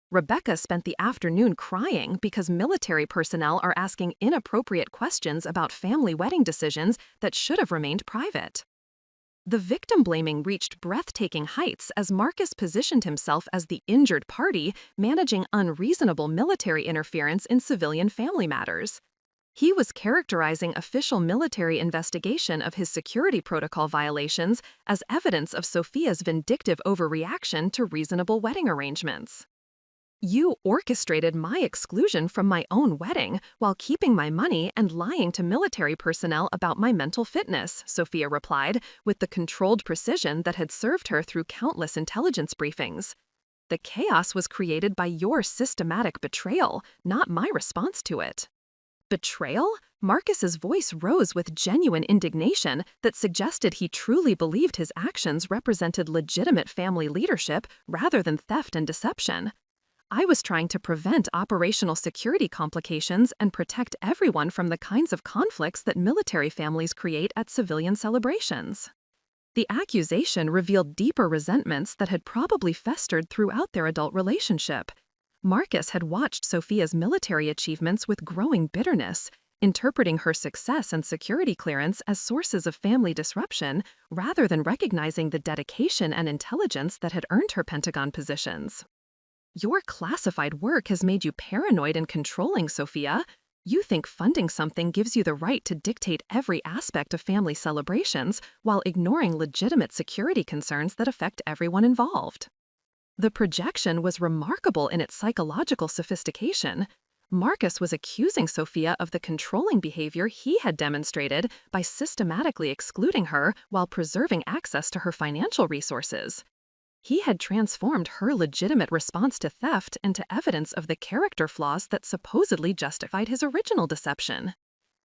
Rebecca spent the afternoon crying because military personnel are asking inappropriate questions about family wedding decisions that should have remained private. The victim-blaming reached breathtaking heights as Marcus positioned himself as the injured party, managing unreasonable military interference in civilian family matters. He was characterizing official military investigation of his security protocol violations as evidence of Sophia's vindictive overreaction to reasonable wedding arrangements. "You orchestrated my exclusion from my own wedding while keeping my money and lying to military personnel about my mental fitness," Sophia replied, with the controlled precision that had served her through countless intelligence briefings. "The chaos was created by your systematic betrayal, not my response to it." Betrayal? Marcus's voice rose with genuine indignation that suggested he truly believed his actions represented legitimate family leadership rather than theft and deception. "I was trying to prevent operational security complications and protect everyone from the kinds of conflicts that military families create at civilian celebrations." The accusation revealed deeper resentments that had probably festered throughout their adult relationship. Marcus had watched Sophia's military achievements with growing bitterness, interpreting her success and security clearance as sources of family disruption rather than recognizing the dedication and intelligence that had earned her Pentagon positions. "Your classified work has made you paranoid and controlling, Sophia. You think funding something gives you the right to dictate every aspect of family celebrations while ignoring legitimate security concerns that affect everyone involved." The projection was remarkable in its psychological sophistication. Marcus was accusing Sophia of the controlling behavior he had demonstrated by systematically excluding her while preserving access to her financial resources. He had transformed her legitimate response to theft into evidence of the character flaws that supposedly justified his original deception.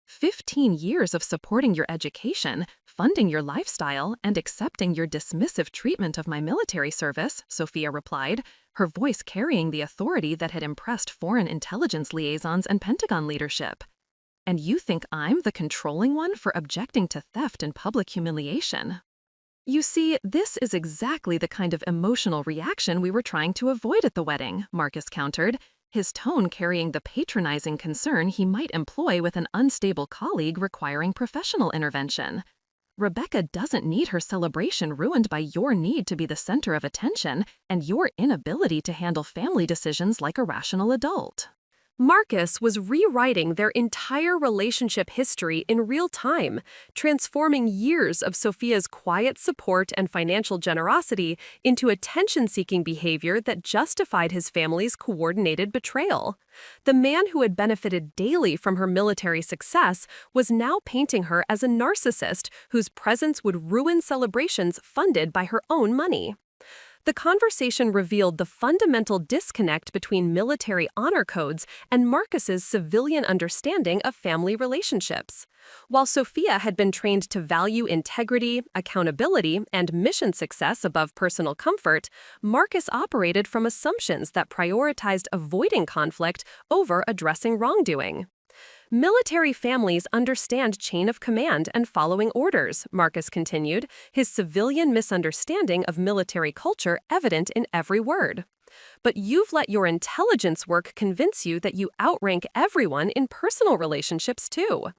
15 years of supporting your education, funding your lifestyle, and accepting your dismissive treatment of my military service, Sophia replied, her voice carrying the authority that had impressed foreign intelligence liaisons and Pentagon leadership. "And you think I'm the controlling one for objecting to theft and public humiliation?" "You see, this is exactly the kind of emotional reaction we were trying to avoid at the wedding," Marcus countered, his tone carrying the patronizing concern he might employ with an unstable colleague requiring professional intervention. "Rebecca doesn't need her celebration ruined by your need to be the center of attention and your inability to handle family decisions like a rational adult." Marcus was rewriting their entire relationship history in real time, transforming years of Sophia's quiet support and financial generosity into attention-seeking behavior that justified his family's coordinated betrayal. The man who had benefited daily from her military success was now painting her as a narcissist whose presence would ruin celebrations funded by her own money. The conversation revealed the fundamental disconnect between military honor codes and Marcus's civilian understanding of family relationships. While Sophia had been trained to value integrity, accountability, and mission success above personal comfort, Marcus operated from assumptions that prioritized avoiding conflict over addressing wrongdoing. Military families understand chain of command and following orders, Marcus continued, his civilian misunderstanding of military culture evident in every word. But you've let your intelligence work convince you that you outrank everyone in personal relationships too.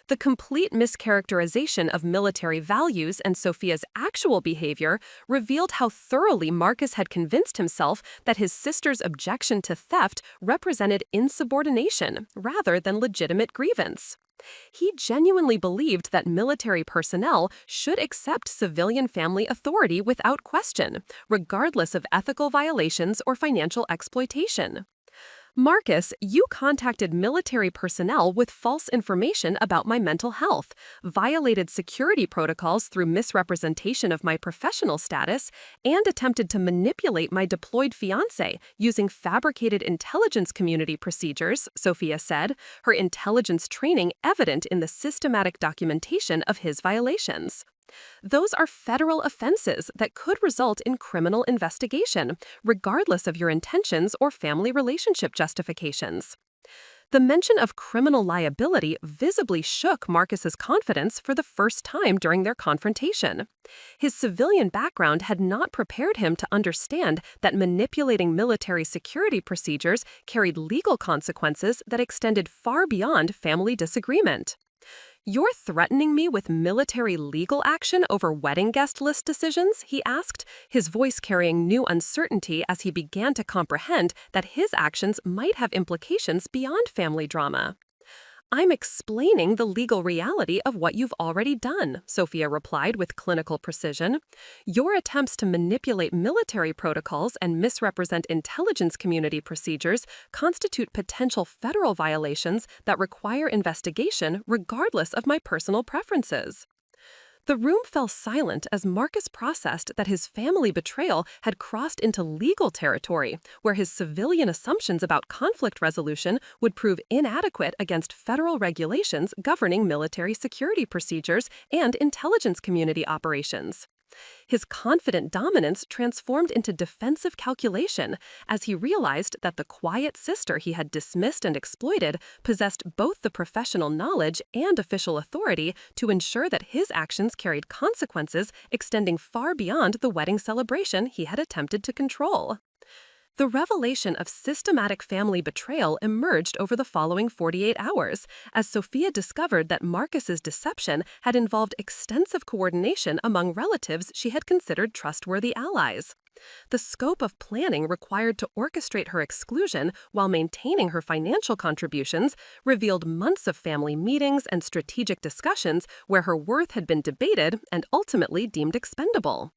The complete mischaracterization of military values and Sophia's actual behavior revealed how thoroughly Marcus had convinced himself that his sister's objection to theft represented insubordination rather than legitimate grievance. He genuinely believed that military personnel should accept civilian family authority without question, regardless of ethical violations or financial exploitation. Marcus, you contacted military personnel with false information about my mental health, violated security protocols through misrepresentation of my professional status, and attempted to manipulate my deployed fiancé using fabricated intelligence community procedures, Sophia said, her intelligence training evident in the systematic documentation of his violations. Those are federal offenses that could result in criminal investigation, regardless of your intentions or family relationship justifications. The mention of criminal liability visibly shook Marcus's confidence for the first time during their confrontation. His civilian background had not prepared him to understand that manipulating military security procedures carried legal consequences that extended far beyond family disagreement. "You're threatening me with military legal action over wedding guest list decisions?" he asked, his voice carrying new uncertainty as he began to comprehend that his actions might have implications beyond family drama. "I'm explaining the legal reality of what you've already done," Sophia replied with clinical precision. "Your attempts to manipulate military protocols and misrepresent intelligence community procedures constitute potential federal violations that require investigation regardless of my personal preferences." The room fell silent as Marcus processed that his family betrayal had crossed into legal territory, where his civilian assumptions about conflict resolution would prove inadequate against federal regulations governing military security procedures and intelligence community operations. His confident dominance transformed into defensive calculation as he realized that the quiet sister he had dismissed and exploited possessed both the professional knowledge and official authority to ensure that his actions carried consequences extending far beyond the wedding celebration he had attempted to control. The revelation of systematic family betrayal emerged over the following 48 hours, as Sophia discovered that Marcus's deception had involved extensive coordination among relatives she had considered trustworthy allies. The scope of planning required to orchestrate her exclusion while maintaining her financial contributions revealed months of family meetings and strategic discussions where her worth had been debated and ultimately deemed expendable.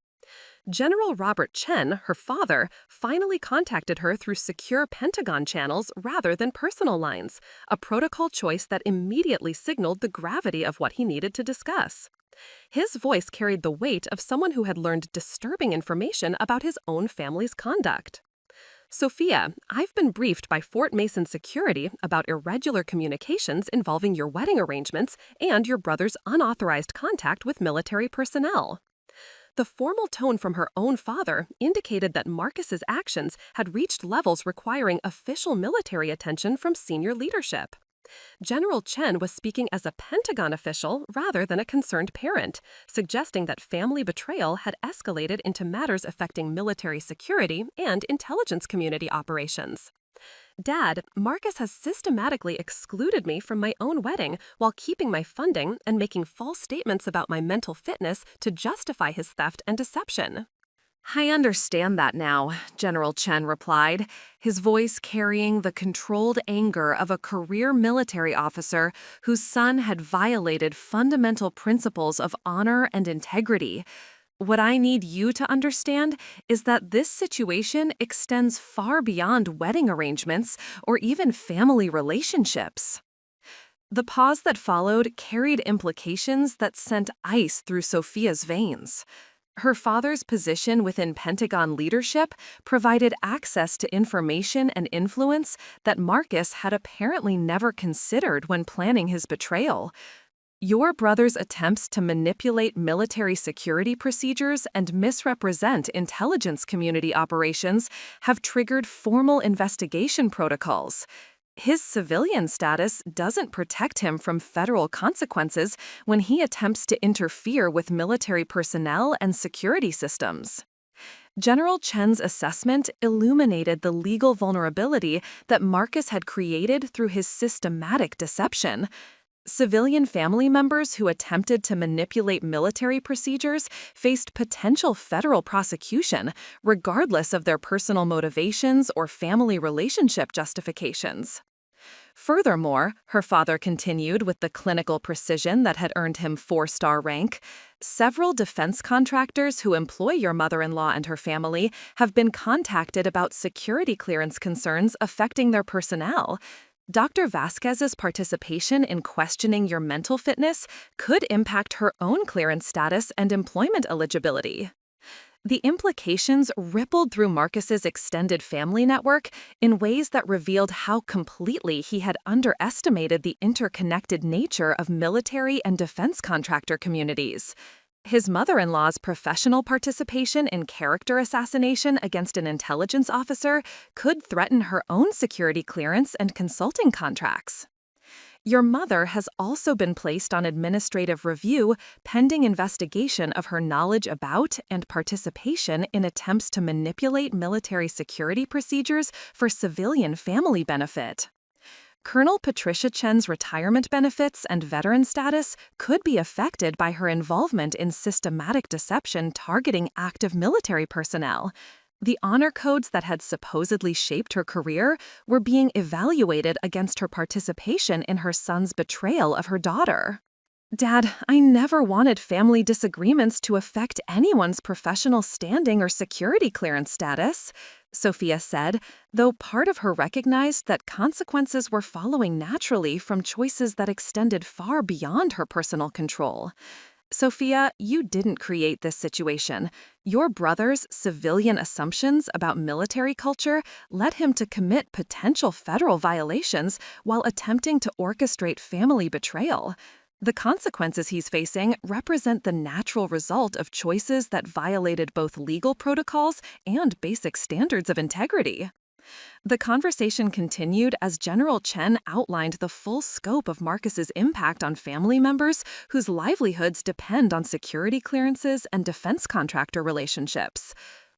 General Robert Chen, her father, finally contacted her through secure Pentagon channels rather than personal lines, a protocol choice that immediately signaled the gravity of what he needed to discuss. His voice carried the weight of someone who had learned disturbing information about his own family's conduct. "Sophia, I've been briefed by Fort Mason Security about irregular communications involving your wedding arrangements and your brother's unauthorized contact with military personnel." The formal tone from her own father indicated that Marcus's actions had reached levels requiring official military attention from senior leadership. General Chen was speaking as a Pentagon official rather than a concerned parent, suggesting that family betrayal had escalated into matters affecting military security and intelligence community operations. "Dad, Marcus has systematically excluded me from my own wedding while keeping my funding and making false statements about my mental fitness to justify his theft and deception." "I understand that now," General Chen replied, his voice carrying the controlled anger of a career military officer whose son had violated fundamental principles of honor and integrity. "What I need you to understand is that this situation extends far beyond wedding arrangements or even family relationships." The pause that followed carried implications that sent ice through Sophia's veins. Her father's position within Pentagon leadership provided access to information and influence that Marcus had apparently never considered when planning his betrayal. Your brother's attempts to manipulate military security procedures and misrepresent intelligence community operations have triggered formal investigation protocols. His civilian status doesn't protect him from federal consequences when he attempts to interfere with military personnel and security systems. General Chen's assessment illuminated the legal vulnerability that Marcus had created through his systematic deception. Civilian family members who attempted to manipulate military procedures faced potential federal prosecution, regardless of their personal motivations or family relationship justifications. Furthermore, her father continued with the clinical precision that had earned him 4-star rank. Several defense contractors who employ your mother-in-law and her family have been contacted about security clearance concerns affecting their personnel. Dr. Vasquez's participation in questioning your mental fitness could impact her own clearance status and employment eligibility. The implications rippled through Marcus's extended family network in ways that revealed how completely he had underestimated the interconnected nature of military and defense contractor communities. His mother-in-law's professional participation in character assassination against an intelligence officer could threaten her own security clearance and consulting contracts. Your mother has also been placed on administrative review pending investigation of her knowledge about and participation in attempts to manipulate military security procedures for civilian family benefit. Colonel Patricia Chen's retirement benefits and veteran status could be affected by her involvement in systematic deception targeting active military personnel. The honor codes that had supposedly shaped her career were being evaluated against her participation in her son's betrayal of her daughter. Dad, I never wanted family disagreements to affect anyone's professional standing or security clearance status, Sophia said, though part of her recognized that consequences were following naturally from choices that extended far beyond her personal control. Sophia, you didn't create this situation. Your brother's civilian assumptions about military culture led him to commit potential federal violations while attempting to orchestrate family betrayal. The consequences he's facing represent the natural result of choices that violated both legal protocols and basic standards of integrity. The conversation continued as General Chen outlined the full scope of Marcus's impact on family members whose livelihoods depend on security clearances and defense contractor relationships.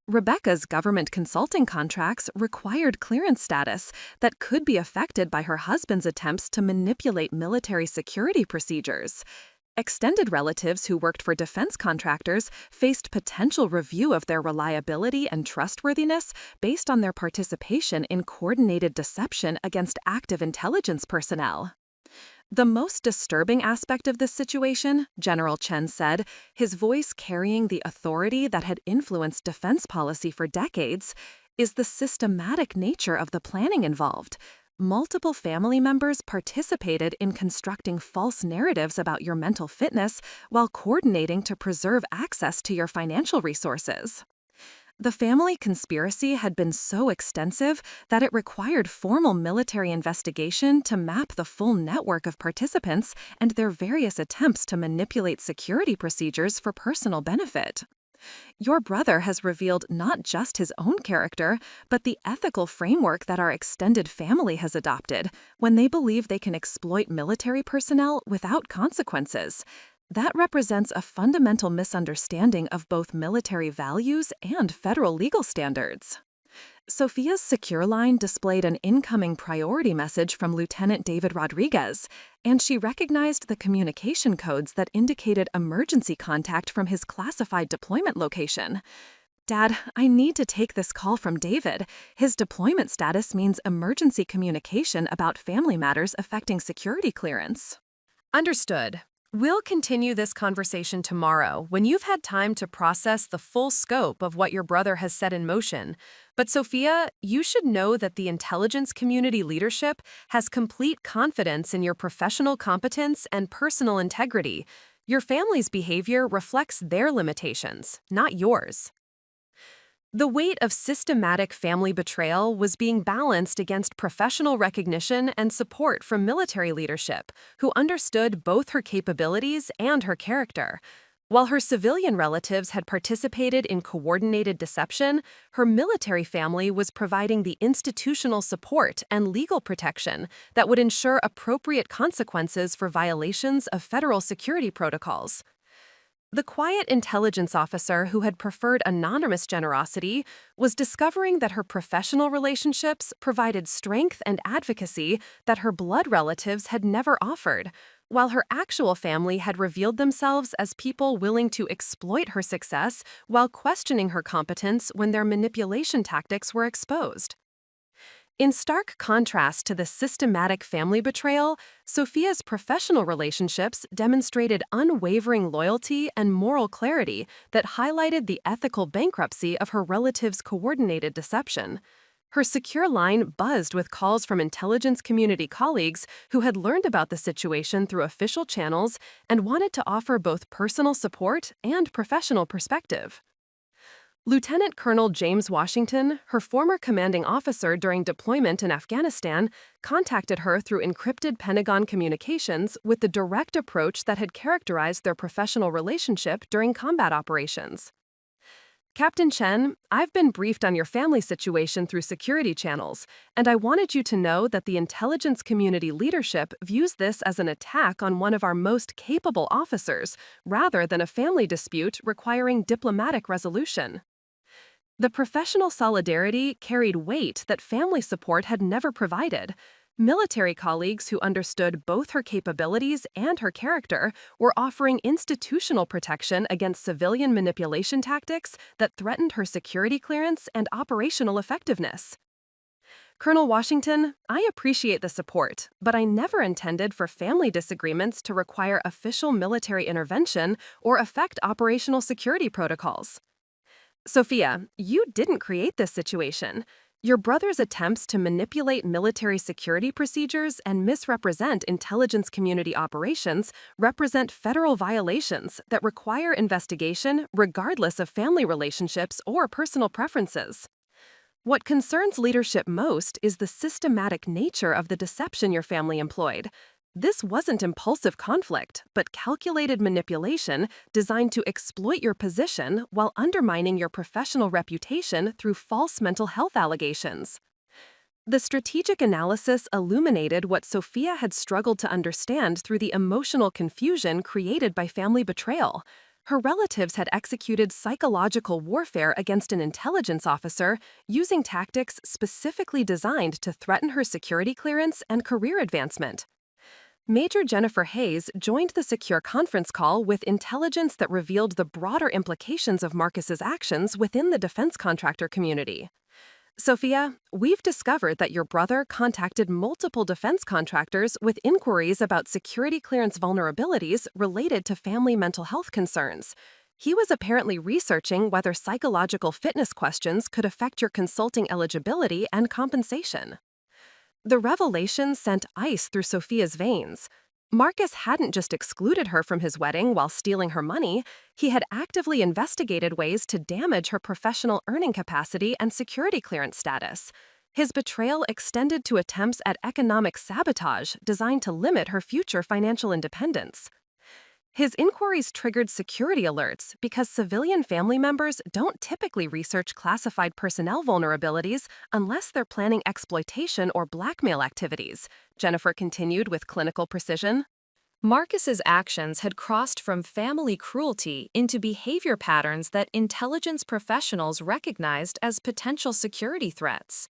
Rebecca's government consulting contracts required clearance status that could be affected by her husband's attempts to manipulate military security procedures. Extended relatives who worked for defense contractors faced potential review of their reliability and trustworthiness based on their participation in coordinated deception against active intelligence personnel. The most disturbing aspect of this situation, General Chen said, his voice carrying the authority that had influenced defense policy for decades, is the systematic nature of the planning involved. Multiple family members participated in constructing false narratives about your mental fitness while coordinating to preserve access to your financial resources. The family conspiracy had been so extensive that it required formal military investigation to map the full network of participants and their various attempts to manipulate security procedures for personal benefit. Your brother has revealed not just his own character, but the ethical framework that our extended family has adopted when they believe they can exploit military personnel without consequences. That represents a fundamental misunderstanding of both military values and federal legal standards. Sophia's secure line displayed an incoming priority message from Lieutenant David Rodriguez, and she recognized the communication codes that indicated emergency contact from his classified deployment location. Dad, I need to take this call from David. His deployment status means emergency communication about family matters affecting security clearance. Understood. We'll continue this conversation tomorrow when you've had time to process the full scope of what your brother has set in motion. But Sophia, you should know that the intelligence community leadership has complete confidence in your professional competence and personal integrity. Your family's behavior reflects their limitations, not yours. The weight of systematic family betrayal was being balanced against professional recognition and support from military leadership, who understood both her capabilities and her character. While her civilian relatives had participated in coordinated deception, her military family was providing the institutional support and legal protection that would ensure appropriate consequences for violations of federal security protocols. The quiet intelligence officer who had preferred anonymous generosity was discovering that her professional relationships provided strength and advocacy that her blood relatives had never offered, while her actual family had revealed themselves as people willing to exploit her success while questioning her competence when their manipulation tactics were exposed. In stark contrast to the systematic family betrayal, Sophia's professional relationships demonstrated unwavering loyalty and moral clarity that highlighted the ethical bankruptcy of her relatives' coordinated deception. Her secure line buzzed with calls from intelligence community colleagues who had learned about the situation through official channels and wanted to offer both personal support and professional perspective. Lieutenant Colonel James Washington, her former commanding officer during deployment in Afghanistan, contacted her through encrypted Pentagon communications with the direct approach that had characterized their professional relationship during combat operations. Captain Chen, I've been briefed on your family situation through security channels, and I wanted you to know that the intelligence community leadership views this as an attack on one of our most capable officers, rather than a family dispute requiring diplomatic resolution. The professional solidarity carried weight that family support had never provided. Military colleagues who understood both her capabilities and her character were offering institutional protection against civilian manipulation tactics that threatened her security clearance and operational effectiveness. Colonel Washington, I appreciate the support, but I never intended for family disagreements to require official military intervention or affect operational security protocols. Sophia, you didn't create this situation. Your brother's attempts to manipulate military security procedures and misrepresent intelligence community operations represent federal violations that require investigation regardless of family relationships or personal preferences. What concerns leadership most is the systematic nature of the deception your family employed. This wasn't impulsive conflict, but calculated manipulation designed to exploit your position while undermining your professional reputation through false mental health allegations. The strategic analysis illuminated what Sophia had struggled to understand through the emotional confusion created by family betrayal. Her relatives had executed psychological warfare against an intelligence officer using tactics specifically designed to threaten her security clearance and career advancement. Major Jennifer Hayes joined the secure conference call with intelligence that revealed the broader implications of Marcus's actions within the defense contractor community. Sophia, we've discovered that your brother contacted multiple defense contractors with inquiries about security clearance vulnerabilities related to family mental health concerns. He was apparently researching whether psychological fitness questions could affect your consulting eligibility and compensation. The revelation sent ice through Sophia's veins. Marcus hadn't just excluded her from his wedding while stealing her money, he had actively investigated ways to damage her professional earning capacity and security clearance status. His betrayal extended to attempts at economic sabotage designed to limit her future financial independence. His inquiries triggered security alerts because civilian family members don't typically research classified personnel vulnerabilities unless they're planning exploitation or blackmail activities, Jennifer continued with clinical precision. Marcus's actions had crossed from family cruelty into behavior patterns that intelligence professionals recognized as potential security threats.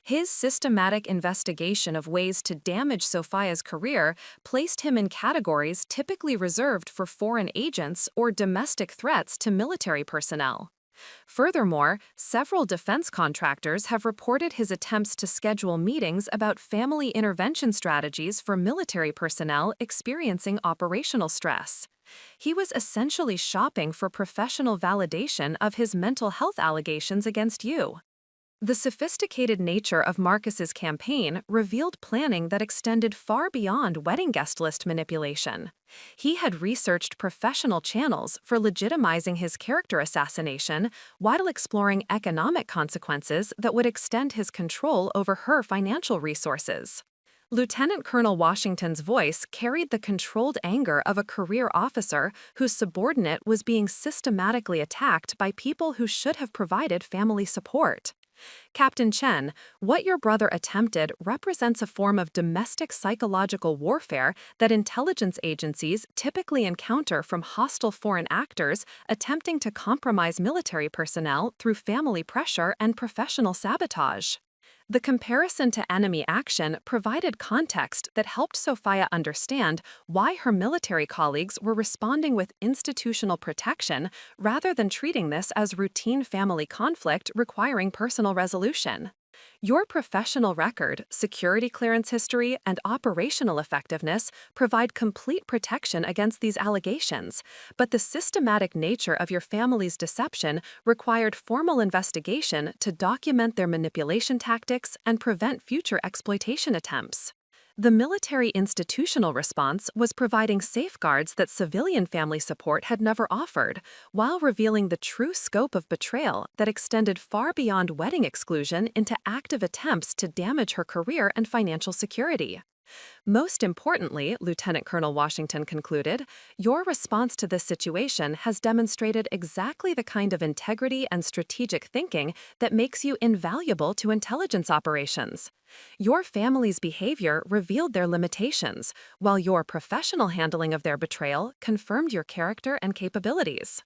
His systematic investigation of ways to damage Sophia's career placed him in categories typically reserved for foreign agents or domestic threats to military personnel. Furthermore, several defense contractors have reported his attempts to schedule meetings about family intervention strategies for military personnel experiencing operational stress. He was essentially shopping for professional validation of his mental health allegations against you. The sophisticated nature of Marcus's campaign revealed planning that extended far beyond wedding guest list manipulation. He had researched professional channels for legitimizing his character assassination while exploring economic consequences that would extend his control over her financial resources. Lieutenant Colonel Washington's voice carried the controlled anger of a career officer whose subordinate was being systematically attacked by people who should have provided family support. Captain Chen, what your brother attempted represents a form of domestic psychological warfare that intelligence agencies typically encounter from hostile foreign actors attempting to compromise military personnel through family pressure and professional sabotage. The comparison to enemy action provided context that helped Sophia understand why her military colleagues were responding with institutional protection rather than treating this as routine family conflict requiring personal resolution. Your professional record, security clearance history, and operational effectiveness provide complete protection against these allegations, but the systematic nature of your family's deception required formal investigation to document their manipulation tactics and prevent future exploitation attempts. The military institutional response was providing safeguards that civilian family support had never offered, while revealing the true scope of betrayal that extended far beyond wedding exclusion into active attempts to damage her career and financial security. Most importantly, Lieutenant Colonel Washington concluded, your response to this situation has demonstrated exactly the kind of integrity and strategic thinking that makes you invaluable to intelligence operations. Your family's behavior revealed their limitations, while your professional handling of their betrayal confirmed your character and capabilities.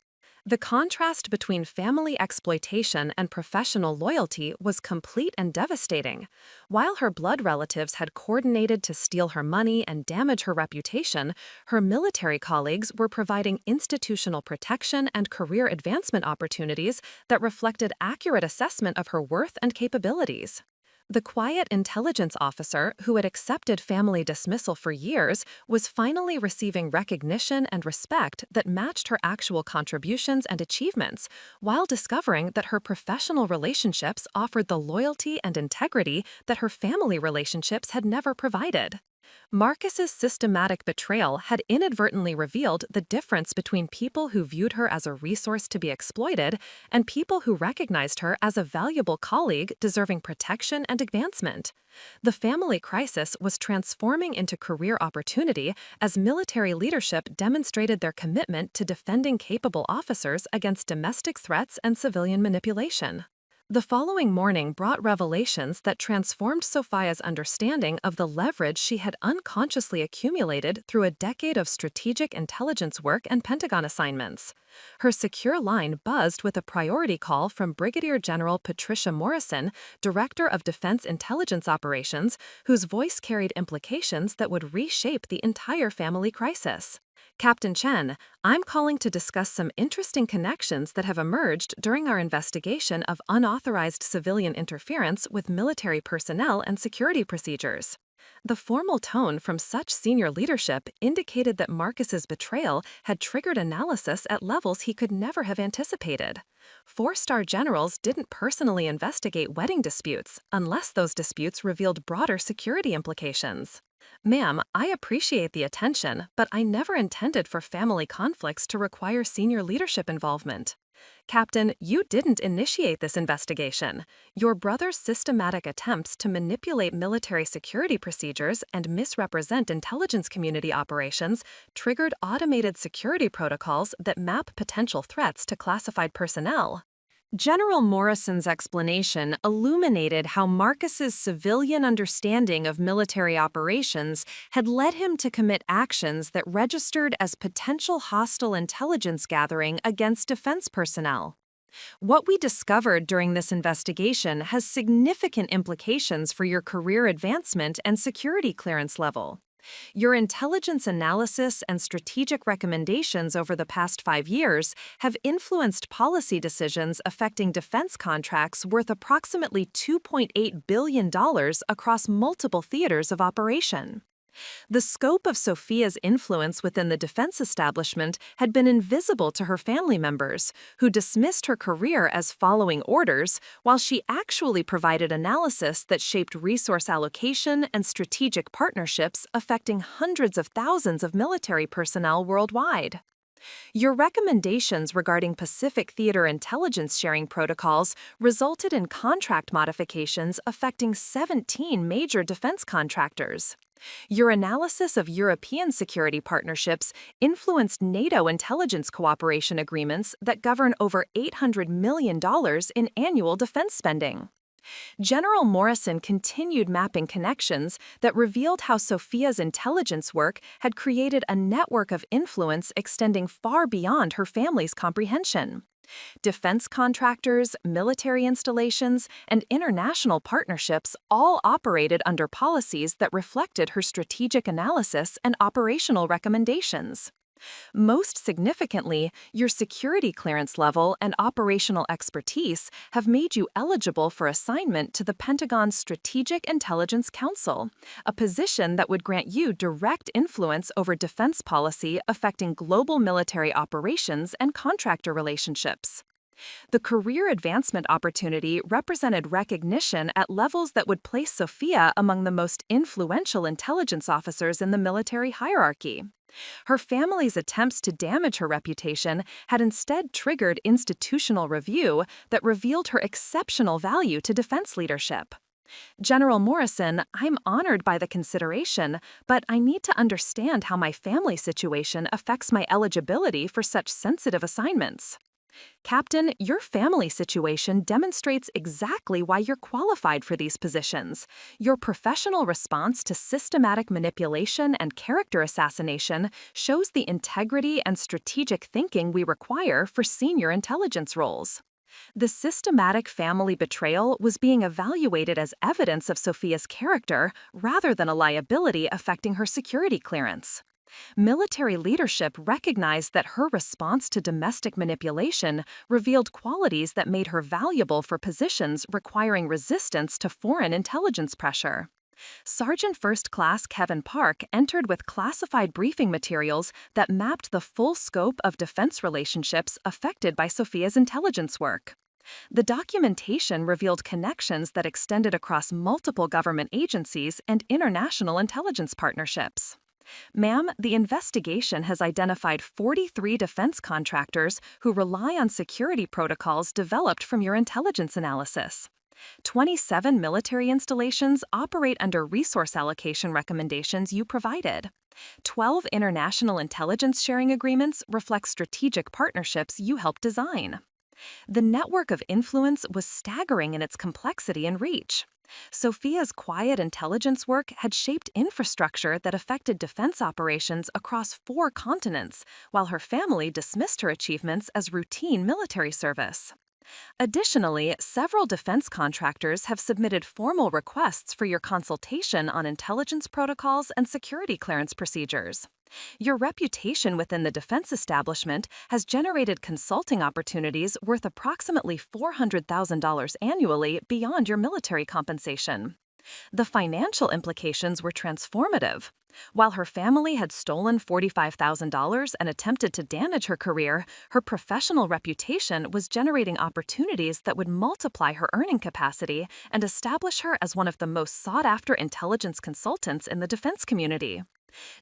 The contrast between family exploitation and professional loyalty was complete and devastating. While her blood relatives had coordinated to steal her money and damage her reputation, her military colleagues were providing institutional protection and career advancement opportunities that reflected accurate assessment of her worth and capabilities. The quiet intelligence officer who had accepted family dismissal for years was finally receiving recognition and respect that matched her actual contributions and achievements, while discovering that her professional relationships offered the loyalty and integrity that her family relationships had never provided. Marcus's systematic betrayal had inadvertently revealed the difference between people who viewed her as a resource to be exploited and people who recognized her as a valuable colleague deserving protection and advancement. The family crisis was transforming into career opportunity as military leadership demonstrated their commitment to defending capable officers against domestic threats and civilian manipulation. The following morning brought revelations that transformed Sophia's understanding of the leverage she had unconsciously accumulated through a decade of strategic intelligence work and Pentagon assignments. Her secure line buzzed with a priority call from Brigadier General Patricia Morrison, Director of Defense Intelligence Operations, whose voice carried implications that would reshape the entire family crisis. Captain Chen, I'm calling to discuss some interesting connections that have emerged during our investigation of unauthorized civilian interference with military personnel and security procedures. The formal tone from such senior leadership indicated that Marcus's betrayal had triggered analysis at levels he could never have anticipated. Four-star generals didn't personally investigate wedding disputes unless those disputes revealed broader security implications. Ma'am, I appreciate the attention, but I never intended for family conflicts to require senior leadership involvement. Captain, you didn't initiate this investigation. Your brother's systematic attempts to manipulate military security procedures and misrepresent intelligence community operations triggered automated security protocols that map potential threats to classified personnel. General Morrison's explanation illuminated how Marcus's civilian understanding of military operations had led him to commit actions that registered as potential hostile intelligence gathering against defense personnel. What we discovered during this investigation has significant implications for your career advancement and security clearance level. Your intelligence analysis and strategic recommendations over the past 5 years have influenced policy decisions affecting defense contracts worth approximately $2.8 billion across multiple theaters of operation. The scope of Sophia's influence within the defense establishment had been invisible to her family members, who dismissed her career as following orders, while she actually provided analysis that shaped resource allocation and strategic partnerships affecting hundreds of thousands of military personnel worldwide. Your recommendations regarding Pacific Theater intelligence sharing protocols resulted in contract modifications affecting 17 major defense contractors. Your analysis of European security partnerships influenced NATO intelligence cooperation agreements that govern over $800 million in annual defense spending. General Morrison continued mapping connections that revealed how Sophia's intelligence work had created a network of influence extending far beyond her family's comprehension. Defense contractors, military installations, and international partnerships all operated under policies that reflected her strategic analysis and operational recommendations. Most significantly, your security clearance level and operational expertise have made you eligible for assignment to the Pentagon's Strategic Intelligence Council, a position that would grant you direct influence over defense policy affecting global military operations and contractor relationships. The career advancement opportunity represented recognition at levels that would place Sophia among the most influential intelligence officers in the military hierarchy. Her family's attempts to damage her reputation had instead triggered institutional review that revealed her exceptional value to defense leadership. General Morrison, I'm honored by the consideration, but I need to understand how my family situation affects my eligibility for such sensitive assignments. Captain, your family situation demonstrates exactly why you're qualified for these positions. Your professional response to systematic manipulation and character assassination shows the integrity and strategic thinking we require for senior intelligence roles. The systematic family betrayal was being evaluated as evidence of Sophia's character rather than a liability affecting her security clearance. Military leadership recognized that her response to domestic manipulation revealed qualities that made her valuable for positions requiring resistance to foreign intelligence pressure. Sergeant First Class Kevin Park entered with classified briefing materials that mapped the full scope of defense relationships affected by Sophia's intelligence work. The documentation revealed connections that extended across multiple government agencies and international intelligence partnerships. Ma'am, the investigation has identified 43 defense contractors who rely on security protocols developed from your intelligence analysis. 27 military installations operate under resource allocation recommendations you provided. 12 international intelligence sharing agreements reflect strategic partnerships you helped design. The network of influence was staggering in its complexity and reach. Sophia's quiet intelligence work had shaped infrastructure that affected defense operations across 4 continents, while her family dismissed her achievements as routine military service. Additionally, several defense contractors have submitted formal requests for your consultation on intelligence protocols and security clearance procedures. Your reputation within the defense establishment has generated consulting opportunities worth approximately $400,000 annually beyond your military compensation. The financial implications were transformative. While her family had stolen $45,000 and attempted to damage her career, her professional reputation was generating opportunities that would multiply her earning capacity and establish her as one of the most sought-after intelligence consultants in the defense community.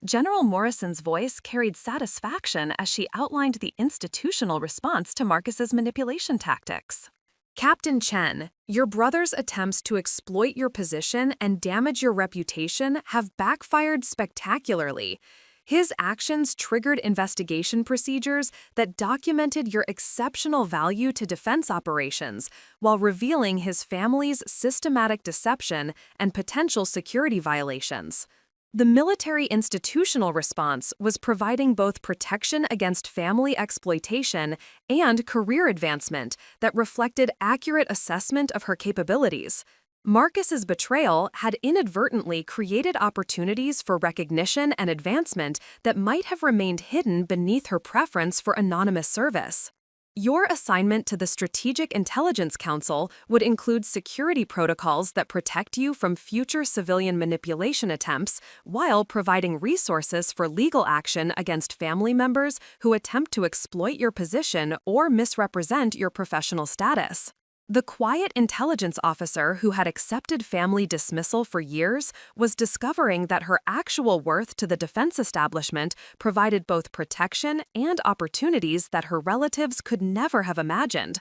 General Morrison's voice carried satisfaction as she outlined the institutional response to Marcus's manipulation tactics. Captain Chen, your brother's attempts to exploit your position and damage your reputation have backfired spectacularly. His actions triggered investigation procedures that documented your exceptional value to defense operations, while revealing his family's systematic deception and potential security violations. The military institutional response was providing both protection against family exploitation and career advancement that reflected accurate assessment of her capabilities. Marcus's betrayal had inadvertently created opportunities for recognition and advancement that might have remained hidden beneath her preference for anonymous service. Your assignment to the Strategic Intelligence Council would include security protocols that protect you from future civilian manipulation attempts while providing resources for legal action against family members who attempt to exploit your position or misrepresent your professional status. The quiet intelligence officer who had accepted family dismissal for years was discovering that her actual worth to the defense establishment provided both protection and opportunities that her relatives could never have imagined.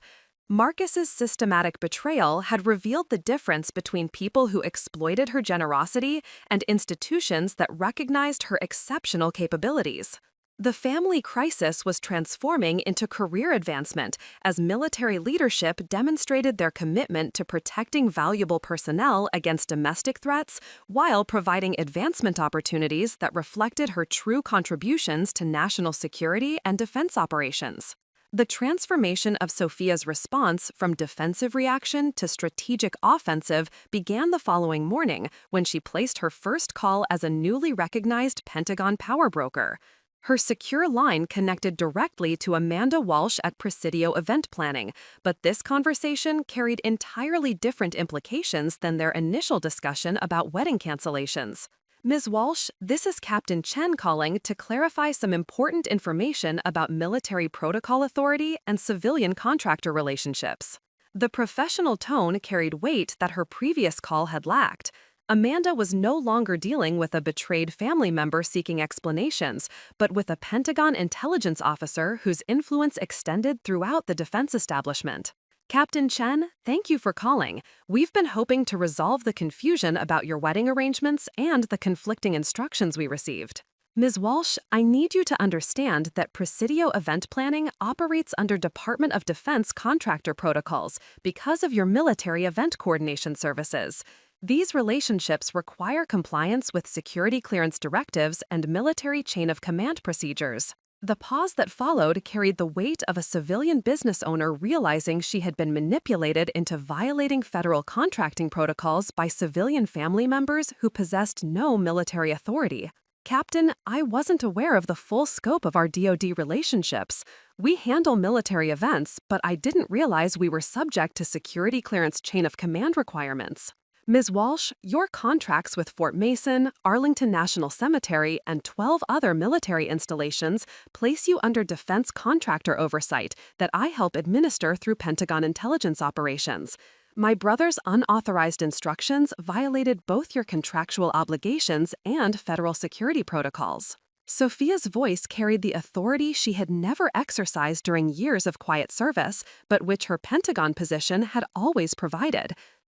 Marcus's systematic betrayal had revealed the difference between people who exploited her generosity and institutions that recognized her exceptional capabilities. The family crisis was transforming into career advancement as military leadership demonstrated their commitment to protecting valuable personnel against domestic threats while providing advancement opportunities that reflected her true contributions to national security and defense operations. The transformation of Sophia's response from defensive reaction to strategic offensive began the following morning when she placed her first call as a newly recognized Pentagon power broker. Her secure line connected directly to Amanda Walsh at Presidio Event Planning, but this conversation carried entirely different implications than their initial discussion about wedding cancellations. Ms. Walsh, this is Captain Chen calling to clarify some important information about military protocol authority and civilian contractor relationships. The professional tone carried weight that her previous call had lacked. Amanda was no longer dealing with a betrayed family member seeking explanations, but with a Pentagon intelligence officer whose influence extended throughout the defense establishment. Captain Chen, thank you for calling. We've been hoping to resolve the confusion about your wedding arrangements and the conflicting instructions we received. Ms. Walsh, I need you to understand that Presidio Event Planning operates under Department of Defense contractor protocols because of your military event coordination services. These relationships require compliance with security clearance directives and military chain of command procedures. The pause that followed carried the weight of a civilian business owner realizing she had been manipulated into violating federal contracting protocols by civilian family members who possessed no military authority. Captain, I wasn't aware of the full scope of our DoD relationships. We handle military events, but I didn't realize we were subject to security clearance chain of command requirements. Ms. Walsh, your contracts with Fort Mason, Arlington National Cemetery, and 12 other military installations place you under defense contractor oversight that I help administer through Pentagon intelligence operations. My brother's unauthorized instructions violated both your contractual obligations and federal security protocols. Sophia's voice carried the authority she had never exercised during years of quiet service, but which her Pentagon position had always provided.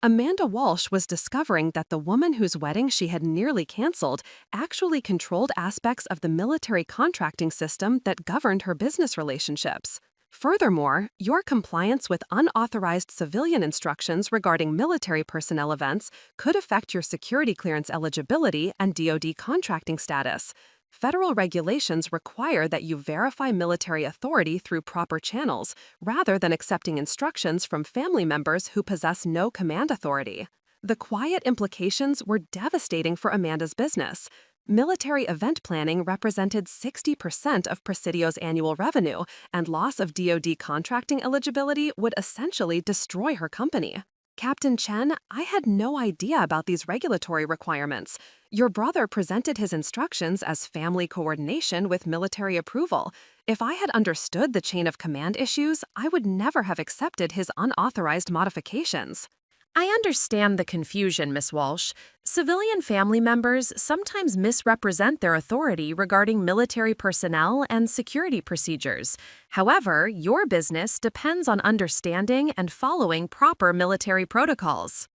Amanda Walsh was discovering that the woman whose wedding she had nearly canceled actually controlled aspects of the military contracting system that governed her business relationships. Furthermore, your compliance with unauthorized civilian instructions regarding military personnel events could affect your security clearance eligibility and DoD contracting status. Federal regulations require that you verify military authority through proper channels, rather than accepting instructions from family members who possess no command authority. The quiet implications were devastating for Amanda's business. Military event planning represented 60% of Presidio's annual revenue, and loss of DoD contracting eligibility would essentially destroy her company. Captain Chen, I had no idea about these regulatory requirements. Your brother presented his instructions as family coordination with military approval. If I had understood the chain of command issues, I would never have accepted his unauthorized modifications. I understand the confusion, Ms. Walsh. Civilian family members sometimes misrepresent their authority regarding military personnel and security procedures. However, your business depends on understanding and following proper military protocols.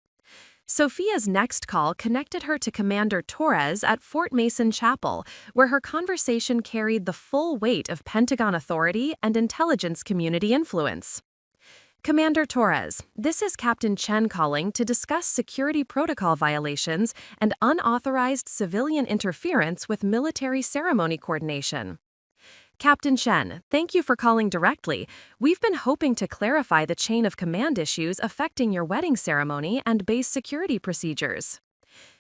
Sophia's next call connected her to Commander Torres at Fort Mason Chapel, where her conversation carried the full weight of Pentagon authority and intelligence community influence. Commander Torres, this is Captain Chen calling to discuss security protocol violations and unauthorized civilian interference with military ceremony coordination. Captain Chen, thank you for calling directly. We've been hoping to clarify the chain of command issues affecting your wedding ceremony and base security procedures.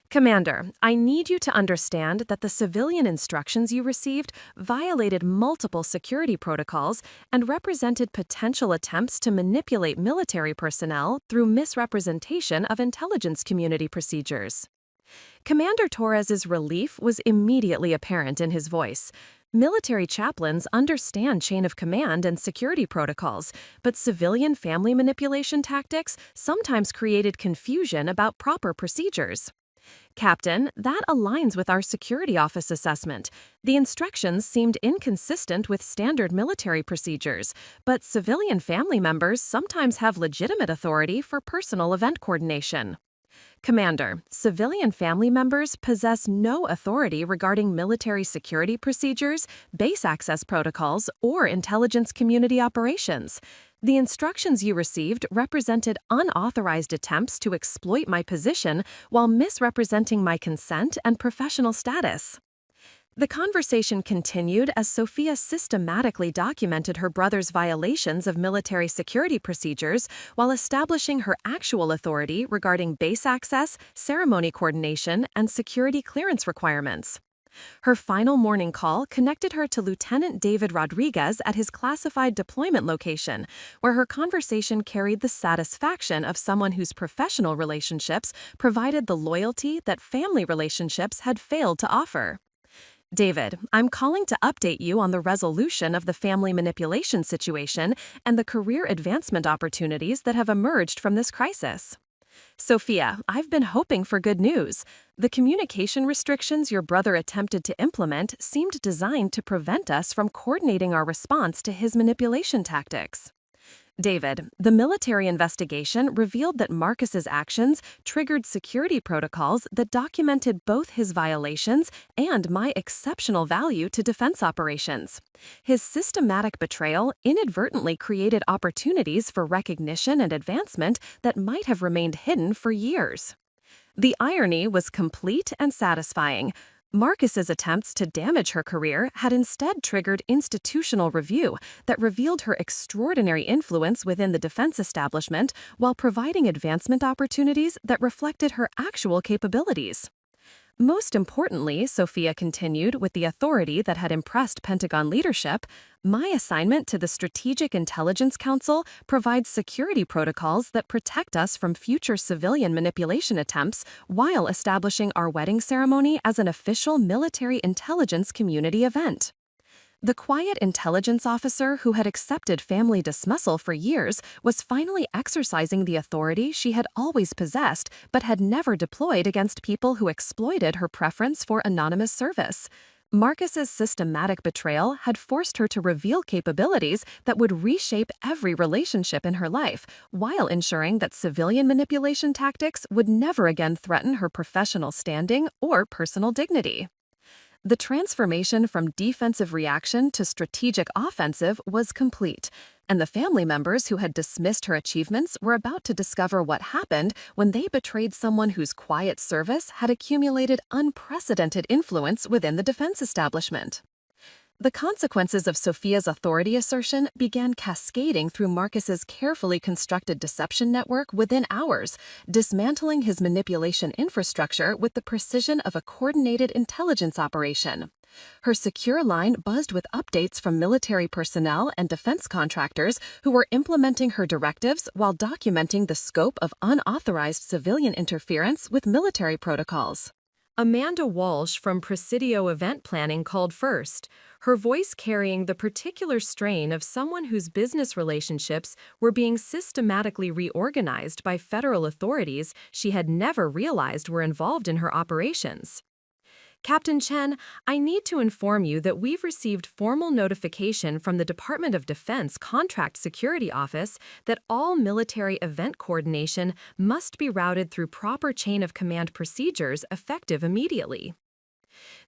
Commander, I need you to understand that the civilian instructions you received violated multiple security protocols and represented potential attempts to manipulate military personnel through misrepresentation of intelligence community procedures. Commander Torres's relief was immediately apparent in his voice. Military chaplains understand chain of command and security protocols, but civilian family manipulation tactics sometimes created confusion about proper procedures. Captain, that aligns with our security office assessment. The instructions seemed inconsistent with standard military procedures, but civilian family members sometimes have legitimate authority for personal event coordination. Commander, civilian family members possess no authority regarding military security procedures, base access protocols, or intelligence community operations. The instructions you received represented unauthorized attempts to exploit my position while misrepresenting my consent and professional status. The conversation continued as Sophia systematically documented her brother's violations of military security procedures while establishing her actual authority regarding base access, ceremony coordination, and security clearance requirements. Her final morning call connected her to Lieutenant David Rodriguez at his classified deployment location, where her conversation carried the satisfaction of someone whose professional relationships provided the loyalty that family relationships had failed to offer. David, I'm calling to update you on the resolution of the family manipulation situation and the career advancement opportunities that have emerged from this crisis. Sophia, I've been hoping for good news. The communication restrictions your brother attempted to implement seemed designed to prevent us from coordinating our response to his manipulation tactics. David, the military investigation revealed that Marcus's actions triggered security protocols that documented both his violations and my exceptional value to defense operations. His systematic betrayal inadvertently created opportunities for recognition and advancement that might have remained hidden for years. The irony was complete and satisfying. Marcus's attempts to damage her career had instead triggered institutional review that revealed her extraordinary influence within the defense establishment while providing advancement opportunities that reflected her actual capabilities. Most importantly, Sophia continued with the authority that had impressed Pentagon leadership, my assignment to the Strategic Intelligence Council provides security protocols that protect us from future civilian manipulation attempts while establishing our wedding ceremony as an official military intelligence community event. The quiet intelligence officer who had accepted family dismissal for years was finally exercising the authority she had always possessed but had never deployed against people who exploited her preference for anonymous service. Marcus's systematic betrayal had forced her to reveal capabilities that would reshape every relationship in her life, while ensuring that civilian manipulation tactics would never again threaten her professional standing or personal dignity. The transformation from defensive reaction to strategic offensive was complete, and the family members who had dismissed her achievements were about to discover what happened when they betrayed someone whose quiet service had accumulated unprecedented influence within the defense establishment. The consequences of Sophia's authority assertion began cascading through Marcus's carefully constructed deception network within hours, dismantling his manipulation infrastructure with the precision of a coordinated intelligence operation. Her secure line buzzed with updates from military personnel and defense contractors who were implementing her directives while documenting the scope of unauthorized civilian interference with military protocols. Amanda Walsh from Presidio Event Planning called first, her voice carrying the particular strain of someone whose business relationships were being systematically reorganized by federal authorities she had never realized were involved in her operations. Captain Chen, I need to inform you that we've received formal notification from the Department of Defense Contract Security Office that all military event coordination must be routed through proper chain of command procedures effective immediately.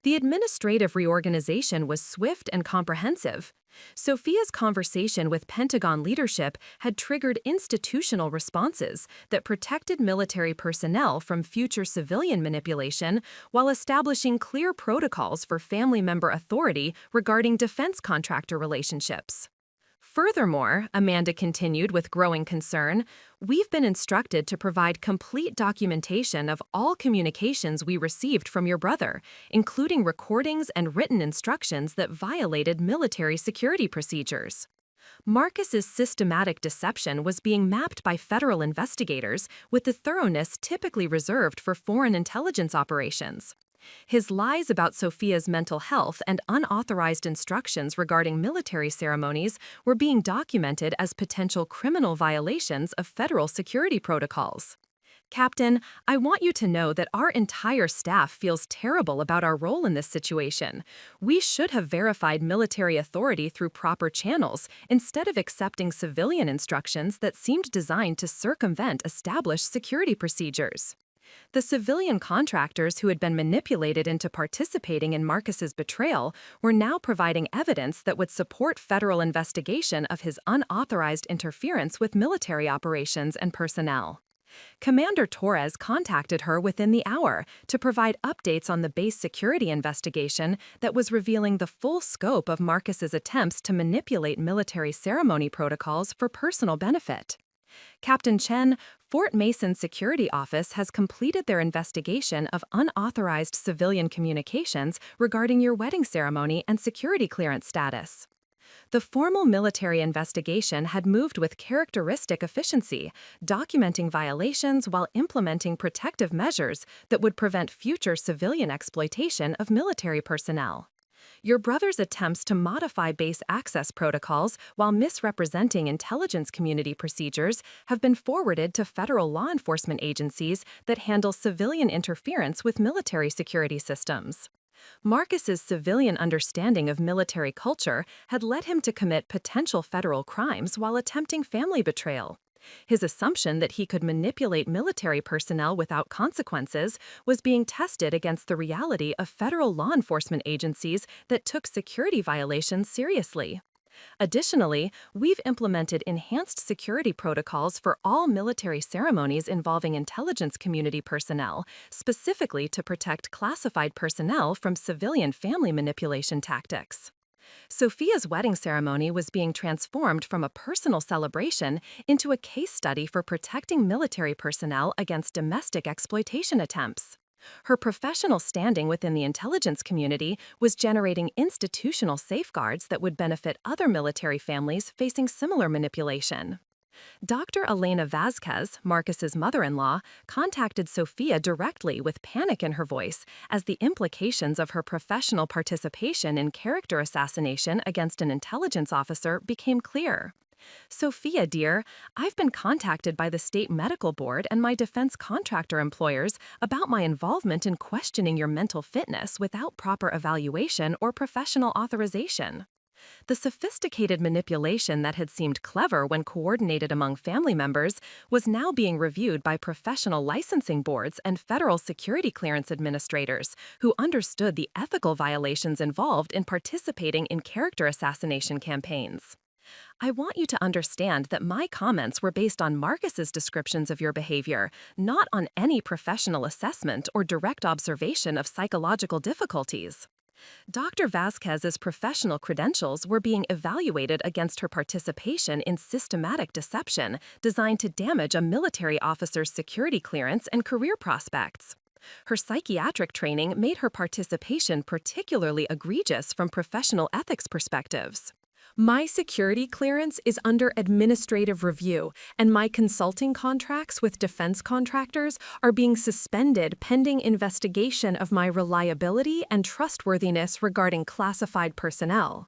The administrative reorganization was swift and comprehensive. Sophia's conversation with Pentagon leadership had triggered institutional responses that protected military personnel from future civilian manipulation while establishing clear protocols for family member authority regarding defense contractor relationships. Furthermore, Amanda continued with growing concern, we've been instructed to provide complete documentation of all communications we received from your brother, including recordings and written instructions that violated military security procedures. Marcus's systematic deception was being mapped by federal investigators with the thoroughness typically reserved for foreign intelligence operations. His lies about Sophia's mental health and unauthorized instructions regarding military ceremonies were being documented as potential criminal violations of federal security protocols. Captain, I want you to know that our entire staff feels terrible about our role in this situation. We should have verified military authority through proper channels instead of accepting civilian instructions that seemed designed to circumvent established security procedures. The civilian contractors who had been manipulated into participating in Marcus's betrayal were now providing evidence that would support federal investigation of his unauthorized interference with military operations and personnel. Commander Torres contacted her within the hour to provide updates on the base security investigation that was revealing the full scope of Marcus's attempts to manipulate military ceremony protocols for personal benefit. Captain Chen, Fort Mason Security Office has completed their investigation of unauthorized civilian communications regarding your wedding ceremony and security clearance status. The formal military investigation had moved with characteristic efficiency, documenting violations while implementing protective measures that would prevent future civilian exploitation of military personnel. Your brother's attempts to modify base access protocols while misrepresenting intelligence community procedures have been forwarded to federal law enforcement agencies that handle civilian interference with military security systems. Marcus's civilian understanding of military culture had led him to commit potential federal crimes while attempting family betrayal. His assumption that he could manipulate military personnel without consequences was being tested against the reality of federal law enforcement agencies that took security violations seriously. Additionally, we've implemented enhanced security protocols for all military ceremonies involving intelligence community personnel, specifically to protect classified personnel from civilian family manipulation tactics. Sophia's wedding ceremony was being transformed from a personal celebration into a case study for protecting military personnel against domestic exploitation attempts. Her professional standing within the intelligence community was generating institutional safeguards that would benefit other military families facing similar manipulation. Dr. Elena Vazquez, Marcus's mother-in-law, contacted Sophia directly with panic in her voice as the implications of her professional participation in character assassination against an intelligence officer became clear. Sophia, dear, I've been contacted by the state medical board and my defense contractor employers about my involvement in questioning your mental fitness without proper evaluation or professional authorization. The sophisticated manipulation that had seemed clever when coordinated among family members was now being reviewed by professional licensing boards and federal security clearance administrators who understood the ethical violations involved in participating in character assassination campaigns. I want you to understand that my comments were based on Marcus's descriptions of your behavior, not on any professional assessment or direct observation of psychological difficulties. Dr. Vazquez's professional credentials were being evaluated against her participation in systematic deception designed to damage a military officer's security clearance and career prospects. Her psychiatric training made her participation particularly egregious from professional ethics perspectives. My security clearance is under administrative review, and my consulting contracts with defense contractors are being suspended pending investigation of my reliability and trustworthiness regarding classified personnel.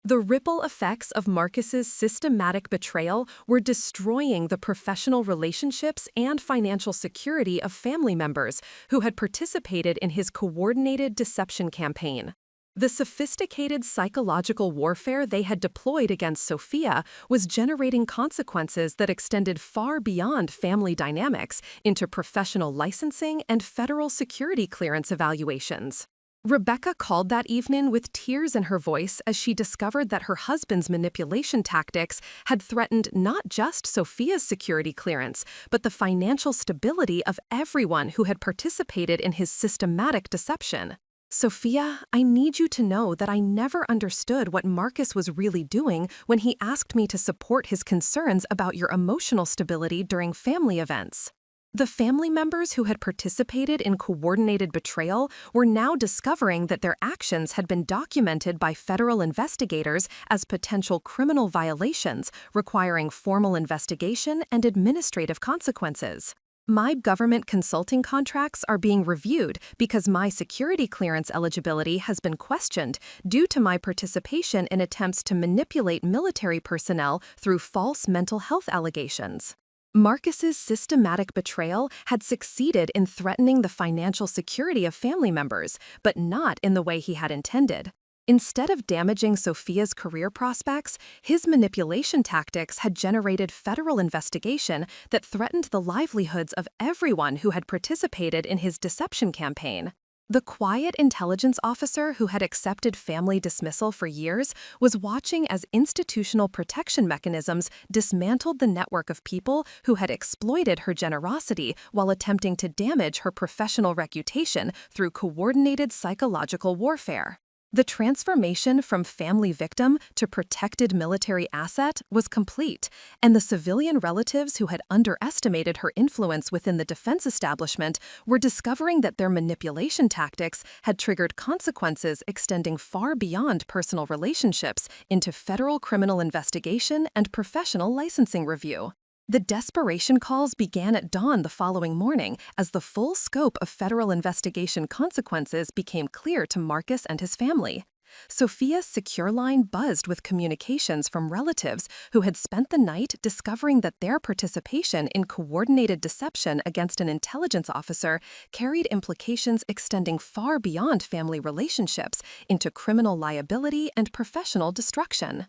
The ripple effects of Marcus's systematic betrayal were destroying the professional relationships and financial security of family members who had participated in his coordinated deception campaign. The sophisticated psychological warfare they had deployed against Sophia was generating consequences that extended far beyond family dynamics into professional licensing and federal security clearance evaluations. Rebecca called that evening with tears in her voice as she discovered that her husband's manipulation tactics had threatened not just Sophia's security clearance, but the financial stability of everyone who had participated in his systematic deception. Sophia, I need you to know that I never understood what Marcus was really doing when he asked me to support his concerns about your emotional stability during family events. The family members who had participated in coordinated betrayal were now discovering that their actions had been documented by federal investigators as potential criminal violations requiring formal investigation and administrative consequences. My government consulting contracts are being reviewed because my security clearance eligibility has been questioned due to my participation in attempts to manipulate military personnel through false mental health allegations. Marcus's systematic betrayal had succeeded in threatening the financial security of family members, but not in the way he had intended. Instead of damaging Sophia's career prospects, his manipulation tactics had generated federal investigation that threatened the livelihoods of everyone who had participated in his deception campaign. The quiet intelligence officer who had accepted family dismissal for years was watching as institutional protection mechanisms dismantled the network of people who had exploited her generosity while attempting to damage her professional reputation through coordinated psychological warfare. The transformation from family victim to protected military asset was complete, and the civilian relatives who had underestimated her influence within the defense establishment were discovering that their manipulation tactics had triggered consequences extending far beyond personal relationships into federal criminal investigation and professional licensing review. The desperation calls began at dawn the following morning as the full scope of federal investigation consequences became clear to Marcus and his family. Sophia's secure line buzzed with communications from relatives who had spent the night discovering that their participation in coordinated deception against an intelligence officer carried implications extending far beyond family relationships into criminal liability and professional destruction.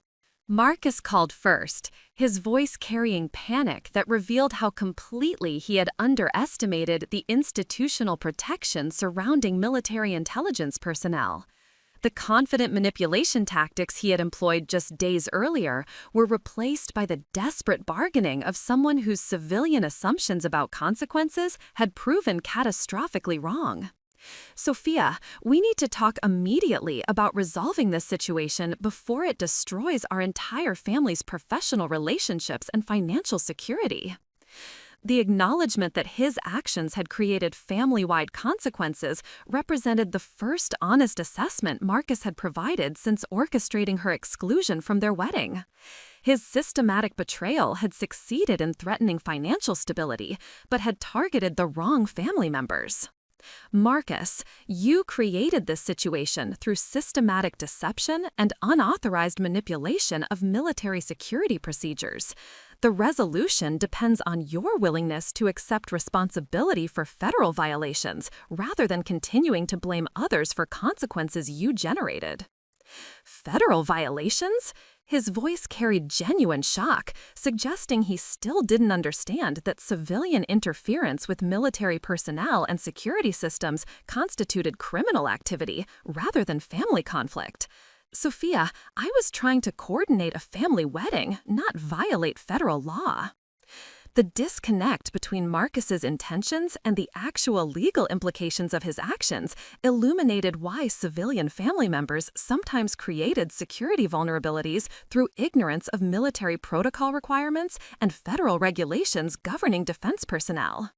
Marcus called first, his voice carrying panic that revealed how completely he had underestimated the institutional protection surrounding military intelligence personnel. The confident manipulation tactics he had employed just days earlier were replaced by the desperate bargaining of someone whose civilian assumptions about consequences had proven catastrophically wrong. Sophia, we need to talk immediately about resolving this situation before it destroys our entire family's professional relationships and financial security. The acknowledgement that his actions had created family-wide consequences represented the first honest assessment Marcus had provided since orchestrating her exclusion from their wedding. His systematic betrayal had succeeded in threatening financial stability, but had targeted the wrong family members. Marcus, you created this situation through systematic deception and unauthorized manipulation of military security procedures. The resolution depends on your willingness to accept responsibility for federal violations rather than continuing to blame others for consequences you generated. Federal violations? His voice carried genuine shock, suggesting he still didn't understand that civilian interference with military personnel and security systems constituted criminal activity rather than family conflict. Sophia, I was trying to coordinate a family wedding, not violate federal law. The disconnect between Marcus's intentions and the actual legal implications of his actions illuminated why civilian family members sometimes created security vulnerabilities through ignorance of military protocol requirements and federal regulations governing defense personnel.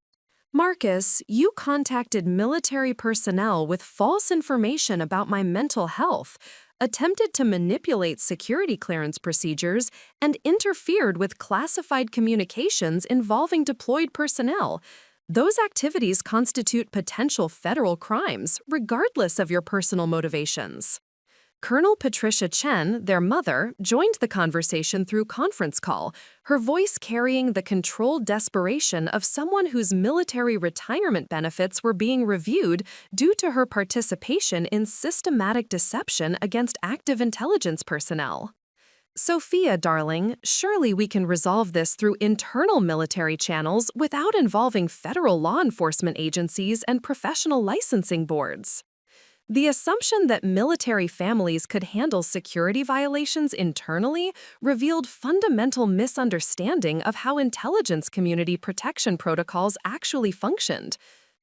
Marcus, you contacted military personnel with false information about my mental health, attempted to manipulate security clearance procedures, and interfered with classified communications involving deployed personnel. Those activities constitute potential federal crimes, regardless of your personal motivations. Colonel Patricia Chen, their mother, joined the conversation through conference call, her voice carrying the controlled desperation of someone whose military retirement benefits were being reviewed due to her participation in systematic deception against active intelligence personnel. Sophia, darling, surely we can resolve this through internal military channels without involving federal law enforcement agencies and professional licensing boards. The assumption that military families could handle security violations internally revealed fundamental misunderstanding of how intelligence community protection protocols actually functioned.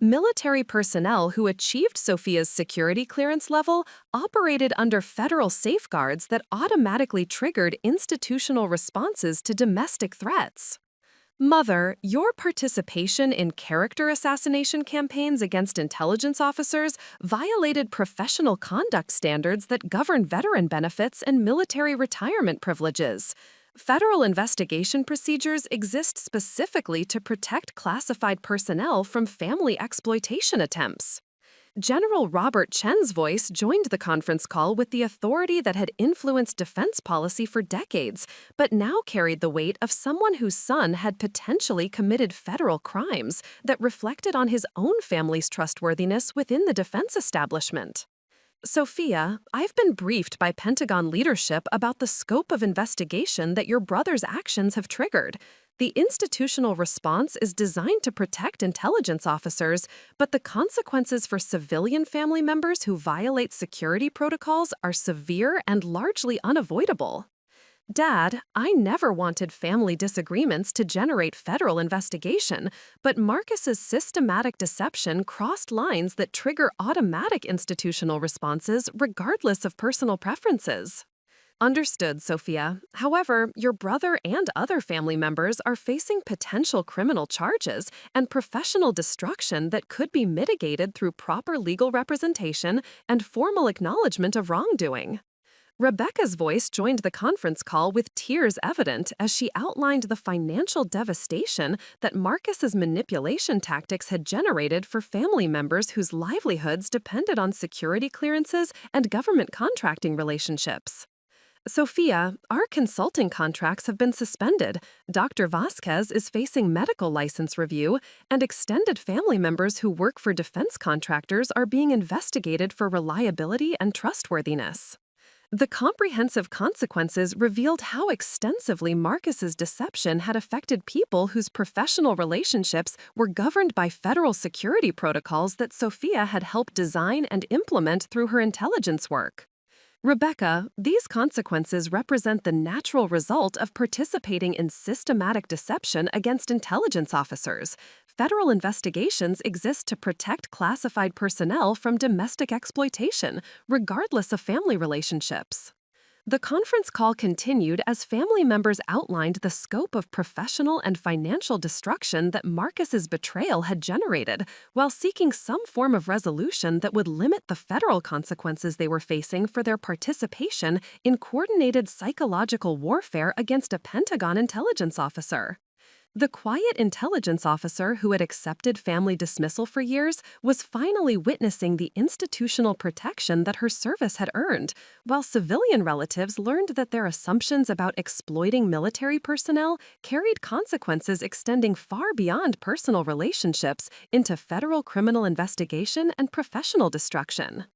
Military personnel who achieved Sophia's security clearance level operated under federal safeguards that automatically triggered institutional responses to domestic threats. Mother, your participation in character assassination campaigns against intelligence officers violated professional conduct standards that govern veteran benefits and military retirement privileges. Federal investigation procedures exist specifically to protect classified personnel from family exploitation attempts. General Robert Chen's voice joined the conference call with the authority that had influenced defense policy for decades, but now carried the weight of someone whose son had potentially committed federal crimes that reflected on his own family's trustworthiness within the defense establishment. Sophia, I've been briefed by Pentagon leadership about the scope of investigation that your brother's actions have triggered. The institutional response is designed to protect intelligence officers, but the consequences for civilian family members who violate security protocols are severe and largely unavoidable. Dad, I never wanted family disagreements to generate federal investigation, but Marcus's systematic deception crossed lines that trigger automatic institutional responses regardless of personal preferences. Understood, Sophia. However, your brother and other family members are facing potential criminal charges and professional destruction that could be mitigated through proper legal representation and formal acknowledgement of wrongdoing. Rebecca's voice joined the conference call with tears evident as she outlined the financial devastation that Marcus's manipulation tactics had generated for family members whose livelihoods depended on security clearances and government contracting relationships. Sophia, our consulting contracts have been suspended. Dr. Vasquez is facing medical license review, and extended family members who work for defense contractors are being investigated for reliability and trustworthiness. The comprehensive consequences revealed how extensively Marcus's deception had affected people whose professional relationships were governed by federal security protocols that Sophia had helped design and implement through her intelligence work. Rebecca, these consequences represent the natural result of participating in systematic deception against intelligence officers. Federal investigations exist to protect classified personnel from domestic exploitation, regardless of family relationships. The conference call continued as family members outlined the scope of professional and financial destruction that Marcus's betrayal had generated, while seeking some form of resolution that would limit the federal consequences they were facing for their participation in coordinated psychological warfare against a Pentagon intelligence officer. The quiet intelligence officer who had accepted family dismissal for years was finally witnessing the institutional protection that her service had earned, while civilian relatives learned that their assumptions about exploiting military personnel carried consequences extending far beyond personal relationships into federal criminal investigation and professional destruction.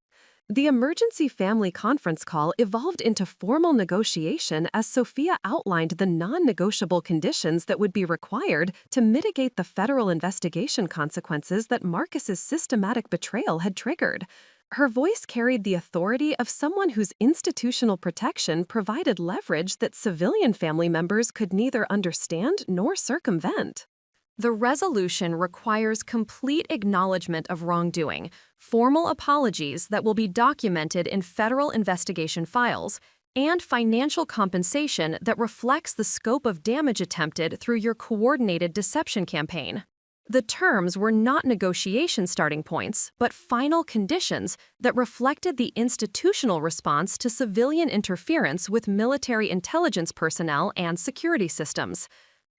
The emergency family conference call evolved into formal negotiation as Sophia outlined the non-negotiable conditions that would be required to mitigate the federal investigation consequences that Marcus's systematic betrayal had triggered. Her voice carried the authority of someone whose institutional protection provided leverage that civilian family members could neither understand nor circumvent. The resolution requires complete acknowledgement of wrongdoing, formal apologies that will be documented in federal investigation files, and financial compensation that reflects the scope of damage attempted through your coordinated deception campaign. The terms were not negotiation starting points, but final conditions that reflected the institutional response to civilian interference with military intelligence personnel and security systems.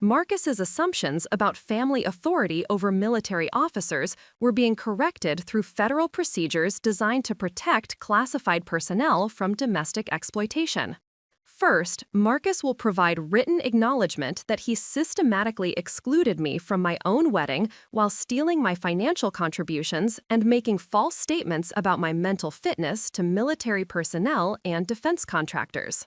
Marcus's assumptions about family authority over military officers were being corrected through federal procedures designed to protect classified personnel from domestic exploitation. First, Marcus will provide written acknowledgement that he systematically excluded me from my own wedding while stealing my financial contributions and making false statements about my mental fitness to military personnel and defense contractors.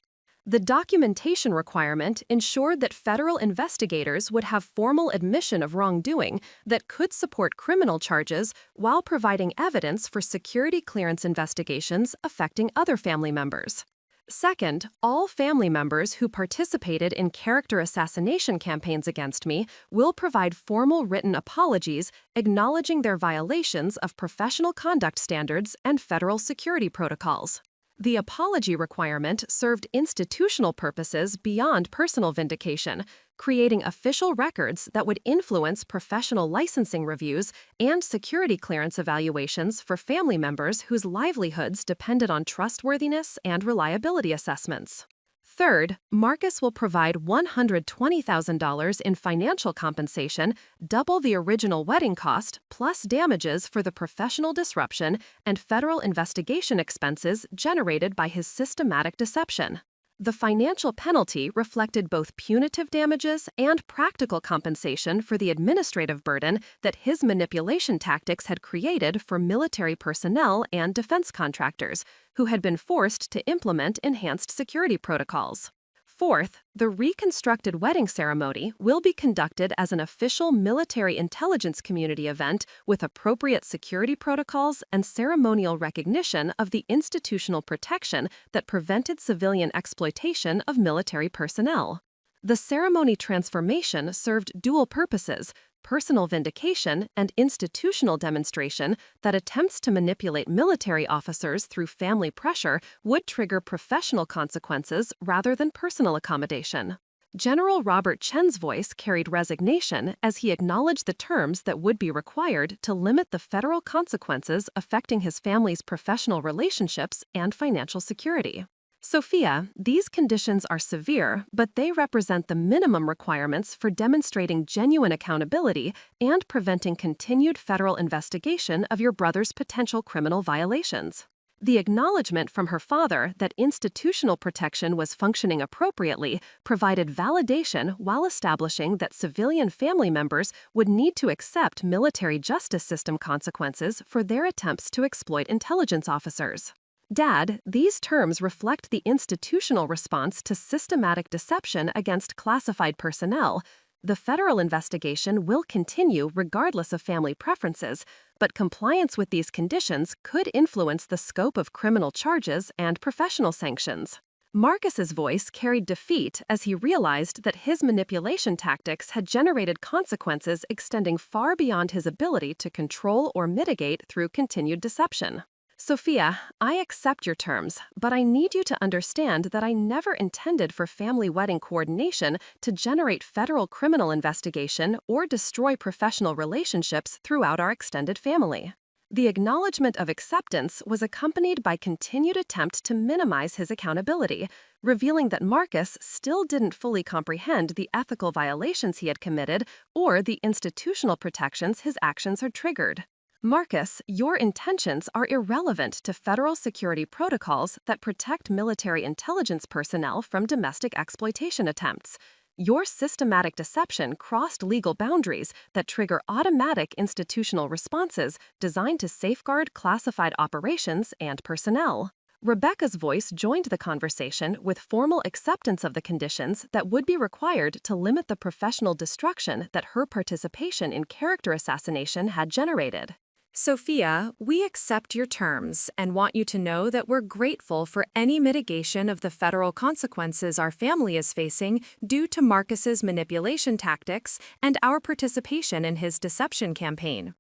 The documentation requirement ensured that federal investigators would have formal admission of wrongdoing that could support criminal charges while providing evidence for security clearance investigations affecting other family members. Second, all family members who participated in character assassination campaigns against me will provide formal written apologies acknowledging their violations of professional conduct standards and federal security protocols. The apology requirement served institutional purposes beyond personal vindication, creating official records that would influence professional licensing reviews and security clearance evaluations for family members whose livelihoods depended on trustworthiness and reliability assessments. Third, Marcus will provide $120,000 in financial compensation, double the original wedding cost, plus damages for the professional disruption and federal investigation expenses generated by his systematic deception. The financial penalty reflected both punitive damages and practical compensation for the administrative burden that his manipulation tactics had created for military personnel and defense contractors, who had been forced to implement enhanced security protocols. Fourth, the reconstructed wedding ceremony will be conducted as an official military intelligence community event with appropriate security protocols and ceremonial recognition of the institutional protection that prevented civilian exploitation of military personnel. The ceremony transformation served dual purposes: personal vindication and institutional demonstration that attempts to manipulate military officers through family pressure would trigger professional consequences rather than personal accommodation. General Robert Chen's voice carried resignation as he acknowledged the terms that would be required to limit the federal consequences affecting his family's professional relationships and financial security. Sophia, these conditions are severe, but they represent the minimum requirements for demonstrating genuine accountability and preventing continued federal investigation of your brother's potential criminal violations. The acknowledgement from her father that institutional protection was functioning appropriately provided validation while establishing that civilian family members would need to accept military justice system consequences for their attempts to exploit intelligence officers. Dad, these terms reflect the institutional response to systematic deception against classified personnel. The federal investigation will continue regardless of family preferences, but compliance with these conditions could influence the scope of criminal charges and professional sanctions. Marcus's voice carried defeat as he realized that his manipulation tactics had generated consequences extending far beyond his ability to control or mitigate through continued deception. Sophia, I accept your terms, but I need you to understand that I never intended for family wedding coordination to generate federal criminal investigation or destroy professional relationships throughout our extended family. The acknowledgement of acceptance was accompanied by continued attempt to minimize his accountability, revealing that Marcus still didn't fully comprehend the ethical violations he had committed or the institutional protections his actions had triggered. Marcus, your intentions are irrelevant to federal security protocols that protect military intelligence personnel from domestic exploitation attempts. Your systematic deception crossed legal boundaries that trigger automatic institutional responses designed to safeguard classified operations and personnel. Rebecca's voice joined the conversation with formal acceptance of the conditions that would be required to limit the professional destruction that her participation in character assassination had generated. Sophia, we accept your terms and want you to know that we're grateful for any mitigation of the federal consequences our family is facing due to Marcus's manipulation tactics and our participation in his deception campaign.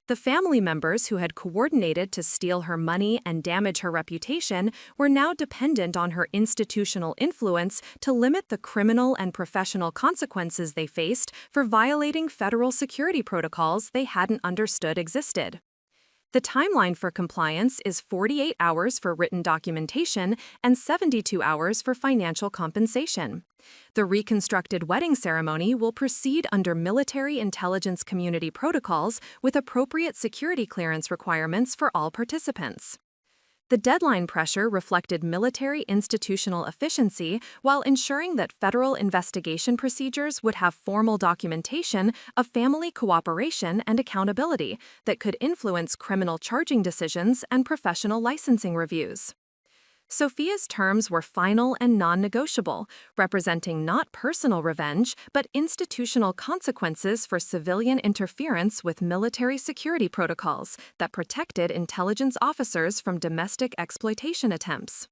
The family members who had coordinated to steal her money and damage her reputation were now dependent on her institutional influence to limit the criminal and professional consequences they faced for violating federal security protocols they hadn't understood existed. The timeline for compliance is 48 hours for written documentation and 72 hours for financial compensation. The reconstructed wedding ceremony will proceed under military intelligence community protocols with appropriate security clearance requirements for all participants. The deadline pressure reflected military institutional efficiency while ensuring that federal investigation procedures would have formal documentation of family cooperation and accountability that could influence criminal charging decisions and professional licensing reviews. Sophia's terms were final and non-negotiable, representing not personal revenge, but institutional consequences for civilian interference with military security protocols that protected intelligence officers from domestic exploitation attempts.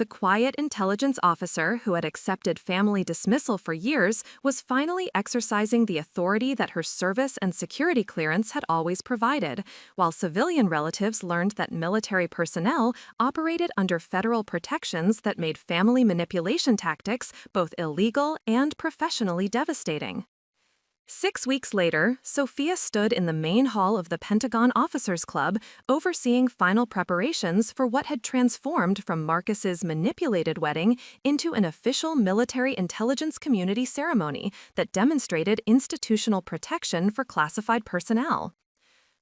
The quiet intelligence officer who had accepted family dismissal for years was finally exercising the authority that her service and security clearance had always provided, while civilian relatives learned that military personnel operated under federal protections that made family manipulation tactics both illegal and professionally devastating. 6 weeks later, Sophia stood in the main hall of the Pentagon Officers Club, overseeing final preparations for what had transformed from Marcus's manipulated wedding into an official military intelligence community ceremony that demonstrated institutional protection for classified personnel.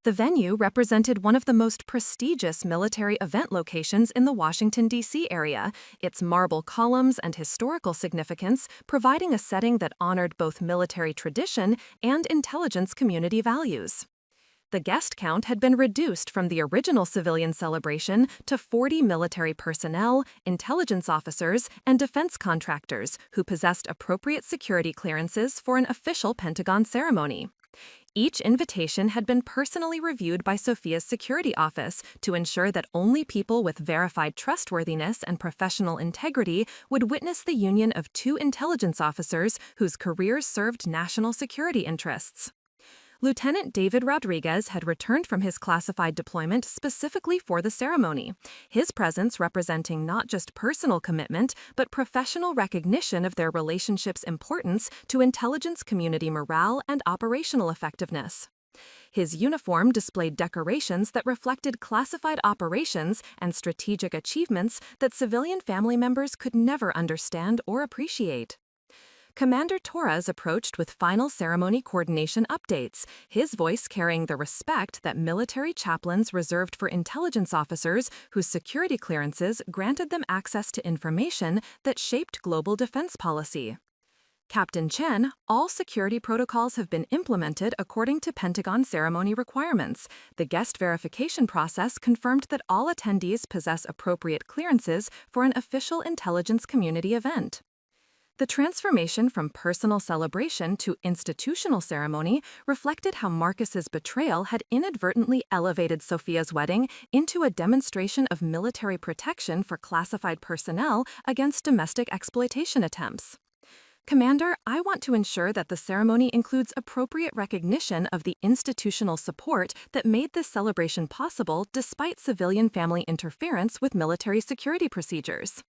The venue represented one of the most prestigious military event locations in the Washington, D.C. area, its marble columns and historical significance providing a setting that honored both military tradition and intelligence community values. The guest count had been reduced from the original civilian celebration to 40 military personnel, intelligence officers, and defense contractors who possessed appropriate security clearances for an official Pentagon ceremony. Each invitation had been personally reviewed by Sophia's security office to ensure that only people with verified trustworthiness and professional integrity would witness the union of two intelligence officers whose careers served national security interests. Lieutenant David Rodriguez had returned from his classified deployment specifically for the ceremony, his presence representing not just personal commitment but professional recognition of their relationship's importance to intelligence community morale and operational effectiveness. His uniform displayed decorations that reflected classified operations and strategic achievements that civilian family members could never understand or appreciate. Commander Torres approached with final ceremony coordination updates, his voice carrying the respect that military chaplains reserved for intelligence officers whose security clearances granted them access to information that shaped global defense policy. Captain Chen, all security protocols have been implemented according to Pentagon ceremony requirements. The guest verification process confirmed that all attendees possess appropriate clearances for an official intelligence community event. The transformation from personal celebration to institutional ceremony reflected how Marcus's betrayal had inadvertently elevated Sophia's wedding into a demonstration of military protection for classified personnel against domestic exploitation attempts. Commander, I want to ensure that the ceremony includes appropriate recognition of the institutional support that made this celebration possible despite civilian family interference with military security procedures.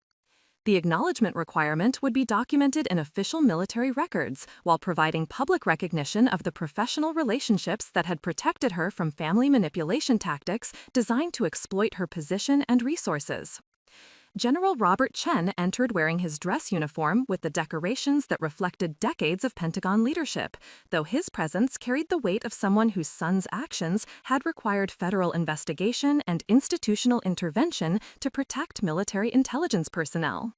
The acknowledgement requirement would be documented in official military records while providing public recognition of the professional relationships that had protected her from family manipulation tactics designed to exploit her position and resources. General Robert Chen entered wearing his dress uniform with the decorations that reflected decades of Pentagon leadership, though his presence carried the weight of someone whose son's actions had required federal investigation and institutional intervention to protect military intelligence personnel.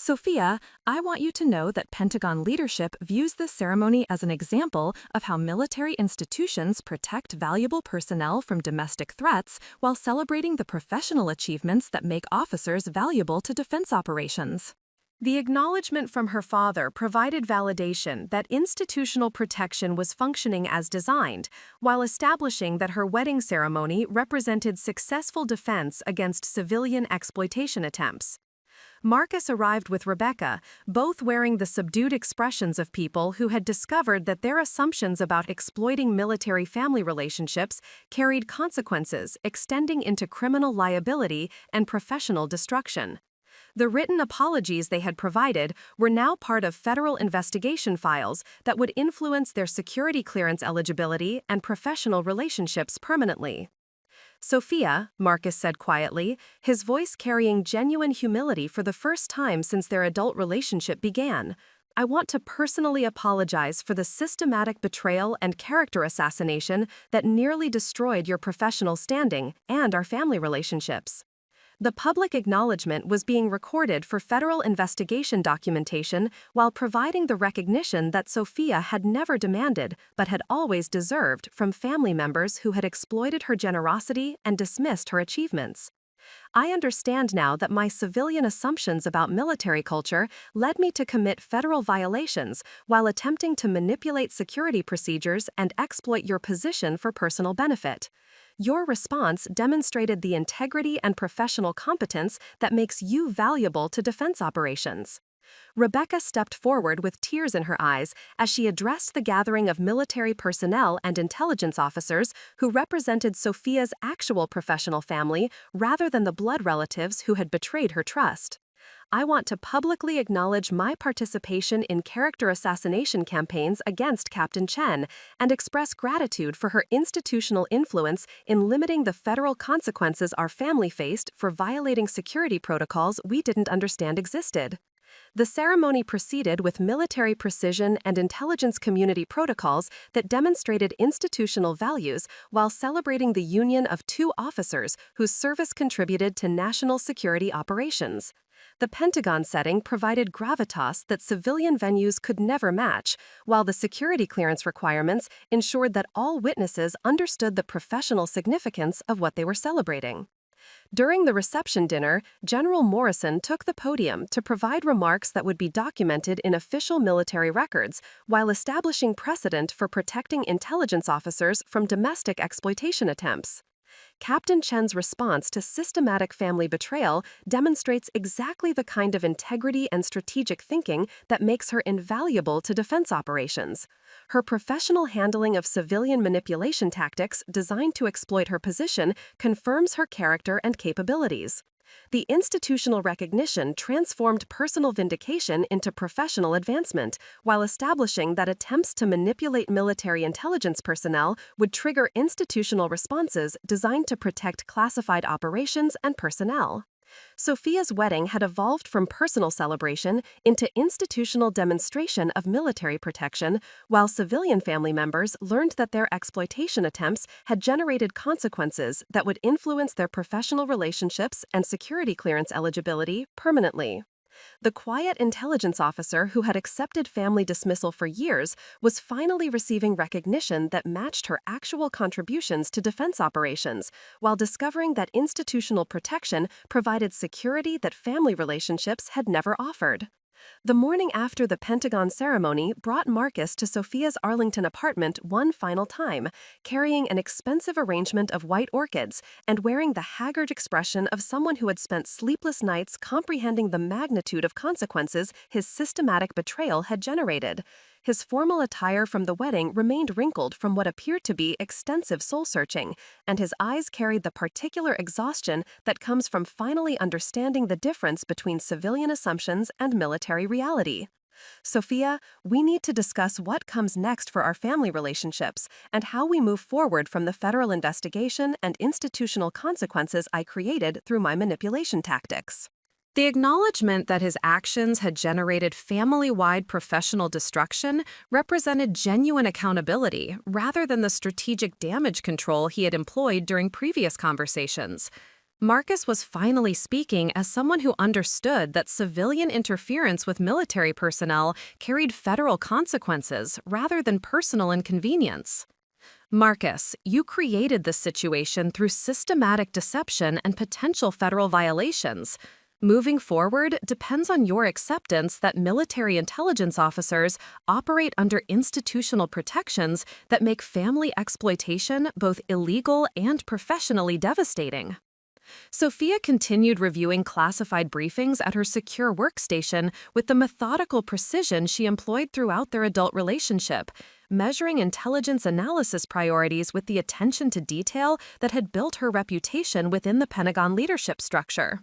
Sophia, I want you to know that Pentagon leadership views this ceremony as an example of how military institutions protect valuable personnel from domestic threats while celebrating the professional achievements that make officers valuable to defense operations. The acknowledgement from her father provided validation that institutional protection was functioning as designed, while establishing that her wedding ceremony represented successful defense against civilian exploitation attempts. Marcus arrived with Rebecca, both wearing the subdued expressions of people who had discovered that their assumptions about exploiting military family relationships carried consequences extending into criminal liability and professional destruction. The written apologies they had provided were now part of federal investigation files that would influence their security clearance eligibility and professional relationships permanently. Sophia, Marcus said quietly, his voice carrying genuine humility for the first time since their adult relationship began, I want to personally apologize for the systematic betrayal and character assassination that nearly destroyed your professional standing and our family relationships. The public acknowledgement was being recorded for federal investigation documentation while providing the recognition that Sophia had never demanded but had always deserved from family members who had exploited her generosity and dismissed her achievements. I understand now that my civilian assumptions about military culture led me to commit federal violations while attempting to manipulate security procedures and exploit your position for personal benefit. Your response demonstrated the integrity and professional competence that makes you valuable to defense operations. Rebecca stepped forward with tears in her eyes as she addressed the gathering of military personnel and intelligence officers who represented Sophia's actual professional family rather than the blood relatives who had betrayed her trust. I want to publicly acknowledge my participation in character assassination campaigns against Captain Chen and express gratitude for her institutional influence in limiting the federal consequences our family faced for violating security protocols we didn't understand existed. The ceremony proceeded with military precision and intelligence community protocols that demonstrated institutional values while celebrating the union of two officers whose service contributed to national security operations. The Pentagon setting provided gravitas that civilian venues could never match, while the security clearance requirements ensured that all witnesses understood the professional significance of what they were celebrating. During the reception dinner, General Morrison took the podium to provide remarks that would be documented in official military records, while establishing precedent for protecting intelligence officers from domestic exploitation attempts. Captain Chen's response to systematic family betrayal demonstrates exactly the kind of integrity and strategic thinking that makes her invaluable to defense operations. Her professional handling of civilian manipulation tactics designed to exploit her position confirms her character and capabilities. The institutional recognition transformed personal vindication into professional advancement, while establishing that attempts to manipulate military intelligence personnel would trigger institutional responses designed to protect classified operations and personnel. Sophia's wedding had evolved from personal celebration into institutional demonstration of military protection, while civilian family members learned that their exploitation attempts had generated consequences that would influence their professional relationships and security clearance eligibility permanently. The quiet intelligence officer who had accepted family dismissal for years was finally receiving recognition that matched her actual contributions to defense operations, while discovering that institutional protection provided security that family relationships had never offered. The morning after the Pentagon ceremony brought Marcus to Sophia's Arlington apartment one final time, carrying an expensive arrangement of white orchids and wearing the haggard expression of someone who had spent sleepless nights comprehending the magnitude of consequences his systematic betrayal had generated. His formal attire from the wedding remained wrinkled from what appeared to be extensive soul-searching, and his eyes carried the particular exhaustion that comes from finally understanding the difference between civilian assumptions and military reality. Sophia, we need to discuss what comes next for our family relationships and how we move forward from the federal investigation and institutional consequences I created through my manipulation tactics. The acknowledgement that his actions had generated family-wide professional destruction represented genuine accountability rather than the strategic damage control he had employed during previous conversations. Marcus was finally speaking as someone who understood that civilian interference with military personnel carried federal consequences rather than personal inconvenience. Marcus, you created this situation through systematic deception and potential federal violations. Moving forward depends on your acceptance that military intelligence officers operate under institutional protections that make family exploitation both illegal and professionally devastating. Sophia continued reviewing classified briefings at her secure workstation with the methodical precision she employed throughout their adult relationship, measuring intelligence analysis priorities with the attention to detail that had built her reputation within the Pentagon leadership structure.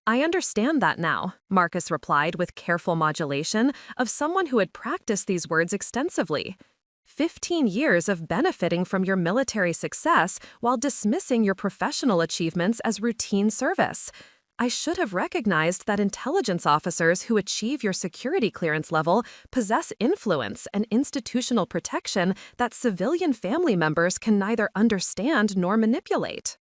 I understand that now, Marcus replied with careful modulation of someone who had practiced these words extensively. 15 years of benefiting from your military success while dismissing your professional achievements as routine service. I should have recognized that intelligence officers who achieve your security clearance level possess influence and institutional protection that civilian family members can neither understand nor manipulate.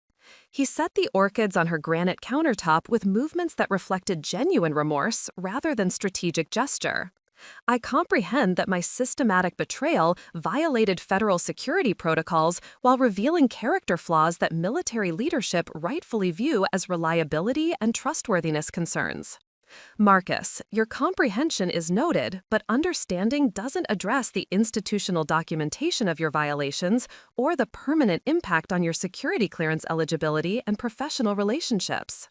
He set the orchids on her granite countertop with movements that reflected genuine remorse rather than strategic gesture. I comprehend that my systematic betrayal violated federal security protocols while revealing character flaws that military leadership rightfully view as reliability and trustworthiness concerns. Marcus, your comprehension is noted, but understanding doesn't address the institutional documentation of your violations or the permanent impact on your security clearance eligibility and professional relationships.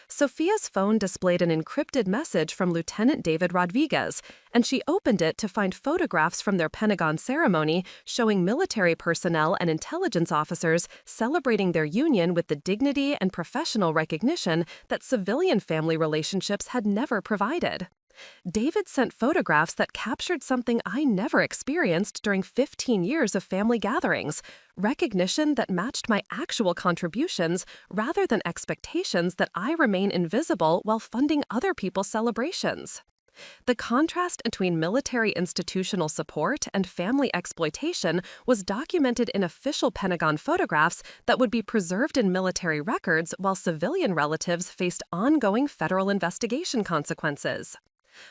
Sophia's phone displayed an encrypted message from Lieutenant David Rodriguez, and she opened it to find photographs from their Pentagon ceremony showing military personnel and intelligence officers celebrating their union with the dignity and professional recognition that civilian family relationships had never provided. David sent photographs that captured something I never experienced during 15 years of family gatherings, recognition that matched my actual contributions rather than expectations that I remain invisible while funding other people's celebrations. The contrast between military institutional support and family exploitation was documented in official Pentagon photographs that would be preserved in military records while civilian relatives faced ongoing federal investigation consequences.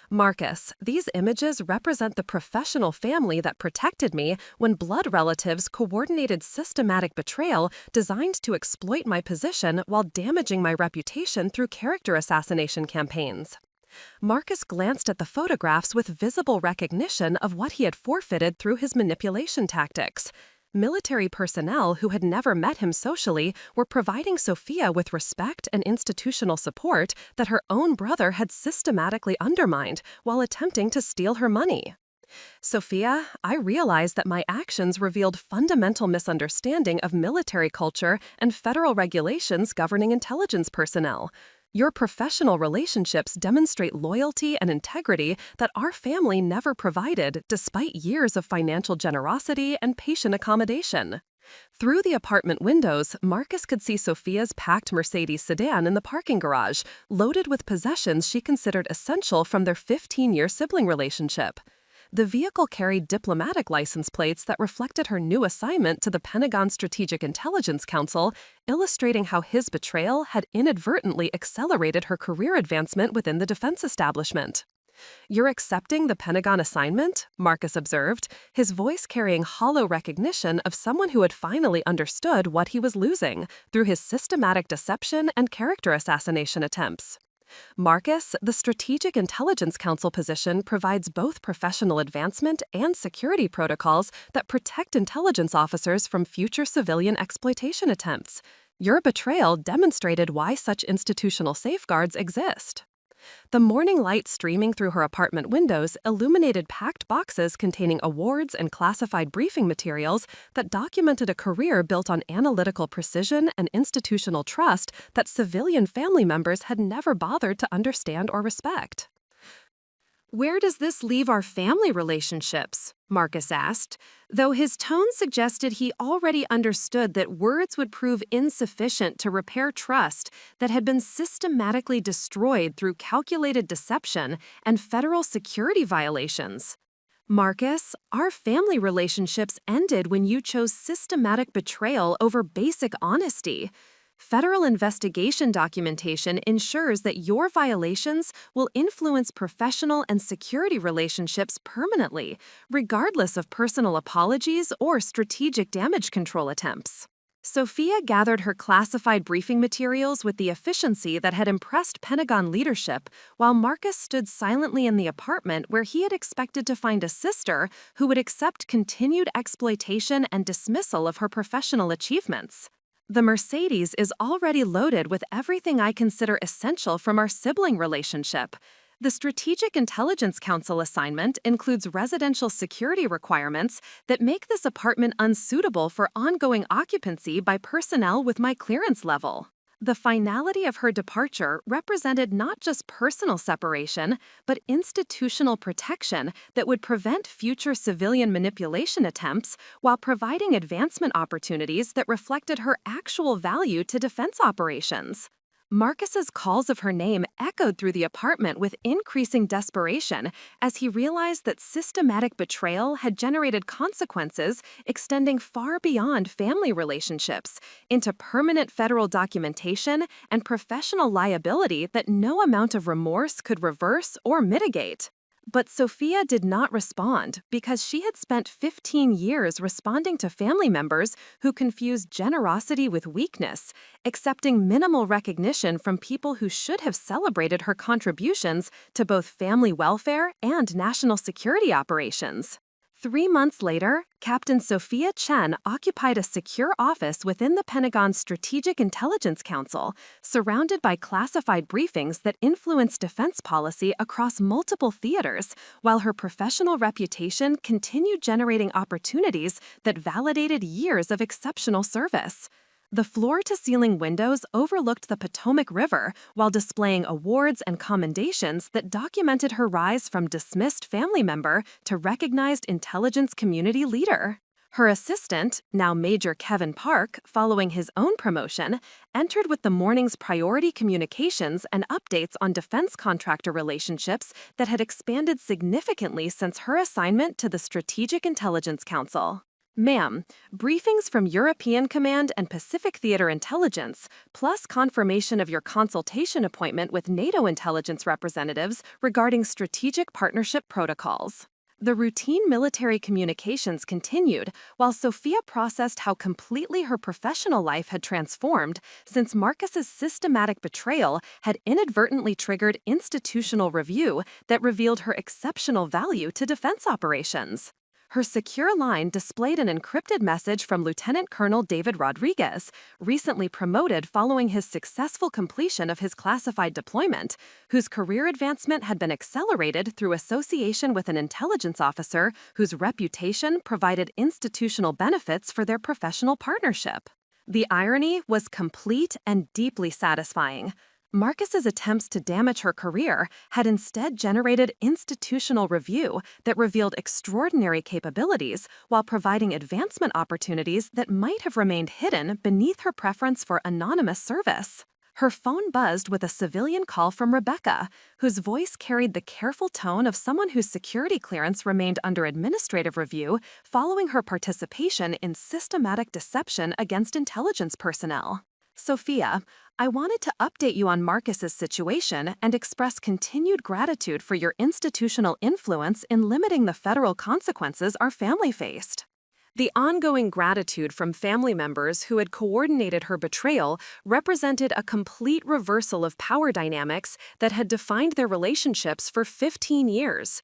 Marcus, these images represent the professional family that protected me when blood relatives coordinated systematic betrayal designed to exploit my position while damaging my reputation through character assassination campaigns. Marcus glanced at the photographs with visible recognition of what he had forfeited through his manipulation tactics. Military personnel who had never met him socially were providing Sophia with respect and institutional support that her own brother had systematically undermined while attempting to steal her money. Sophia, I realized that my actions revealed fundamental misunderstanding of military culture and federal regulations governing intelligence personnel. Your professional relationships demonstrate loyalty and integrity that our family never provided despite years of financial generosity and patient accommodation. Through the apartment windows, Marcus could see Sophia's packed Mercedes sedan in the parking garage, loaded with possessions she considered essential from their 15-year sibling relationship. The vehicle carried diplomatic license plates that reflected her new assignment to the Pentagon Strategic Intelligence Council, illustrating how his betrayal had inadvertently accelerated her career advancement within the defense establishment. "You're accepting the Pentagon assignment?" Marcus observed, his voice carrying hollow recognition of someone who had finally understood what he was losing through his systematic deception and character assassination attempts. Marcus, the Strategic Intelligence Council position provides both professional advancement and security protocols that protect intelligence officers from future civilian exploitation attempts. Your betrayal demonstrated why such institutional safeguards exist. The morning light streaming through her apartment windows illuminated packed boxes containing awards and classified briefing materials that documented a career built on analytical precision and institutional trust that civilian family members had never bothered to understand or respect. "Where does this leave our family relationships?" Marcus asked, though his tone suggested he already understood that words would prove insufficient to repair trust that had been systematically destroyed through calculated deception and federal security violations. "Marcus, our family relationships ended when you chose systematic betrayal over basic honesty. Federal investigation documentation ensures that your violations will influence professional and security relationships permanently, regardless of personal apologies or strategic damage control attempts." Sophia gathered her classified briefing materials with the efficiency that had impressed Pentagon leadership, while Marcus stood silently in the apartment where he had expected to find a sister who would accept continued exploitation and dismissal of her professional achievements. "The Mercedes is already loaded with everything I consider essential from our sibling relationship. The Strategic Intelligence Council assignment includes residential security requirements that make this apartment unsuitable for ongoing occupancy by personnel with my clearance level." The finality of her departure represented not just personal separation, but institutional protection that would prevent future civilian manipulation attempts while providing advancement opportunities that reflected her actual value to defense operations. Marcus's calls of her name echoed through the apartment with increasing desperation as he realized that systematic betrayal had generated consequences extending far beyond family relationships into permanent federal documentation and professional liability that no amount of remorse could reverse or mitigate. But Sophia did not respond because she had spent 15 years responding to family members who confused generosity with weakness, accepting minimal recognition from people who should have celebrated her contributions to both family welfare and national security operations. 3 months later, Captain Sophia Chen occupied a secure office within the Pentagon's Strategic Intelligence Council, surrounded by classified briefings that influenced defense policy across multiple theaters, while her professional reputation continued generating opportunities that validated years of exceptional service. The floor-to-ceiling windows overlooked the Potomac River while displaying awards and commendations that documented her rise from dismissed family member to recognized intelligence community leader. Her assistant, now Major Kevin Park, following his own promotion, entered with the morning's priority communications and updates on defense contractor relationships that had expanded significantly since her assignment to the Strategic Intelligence Council. Ma'am, briefings from European Command and Pacific Theater Intelligence, plus confirmation of your consultation appointment with NATO intelligence representatives regarding strategic partnership protocols. The routine military communications continued while Sophia processed how completely her professional life had transformed since Marcus's systematic betrayal had inadvertently triggered institutional review that revealed her exceptional value to defense operations. Her secure line displayed an encrypted message from Lieutenant Colonel David Rodriguez, recently promoted following his successful completion of his classified deployment, whose career advancement had been accelerated through association with an intelligence officer whose reputation provided institutional benefits for their professional partnership. The irony was complete and deeply satisfying. Marcus's attempts to damage her career had instead generated institutional review that revealed extraordinary capabilities while providing advancement opportunities that might have remained hidden beneath her preference for anonymous service. Her phone buzzed with a civilian call from Rebecca, whose voice carried the careful tone of someone whose security clearance remained under administrative review following her participation in systematic deception against intelligence personnel. Sophia, I wanted to update you on Marcus's situation and express continued gratitude for your institutional influence in limiting the federal consequences our family faced. The ongoing gratitude from family members who had coordinated her betrayal represented a complete reversal of power dynamics that had defined their relationships for 15 years.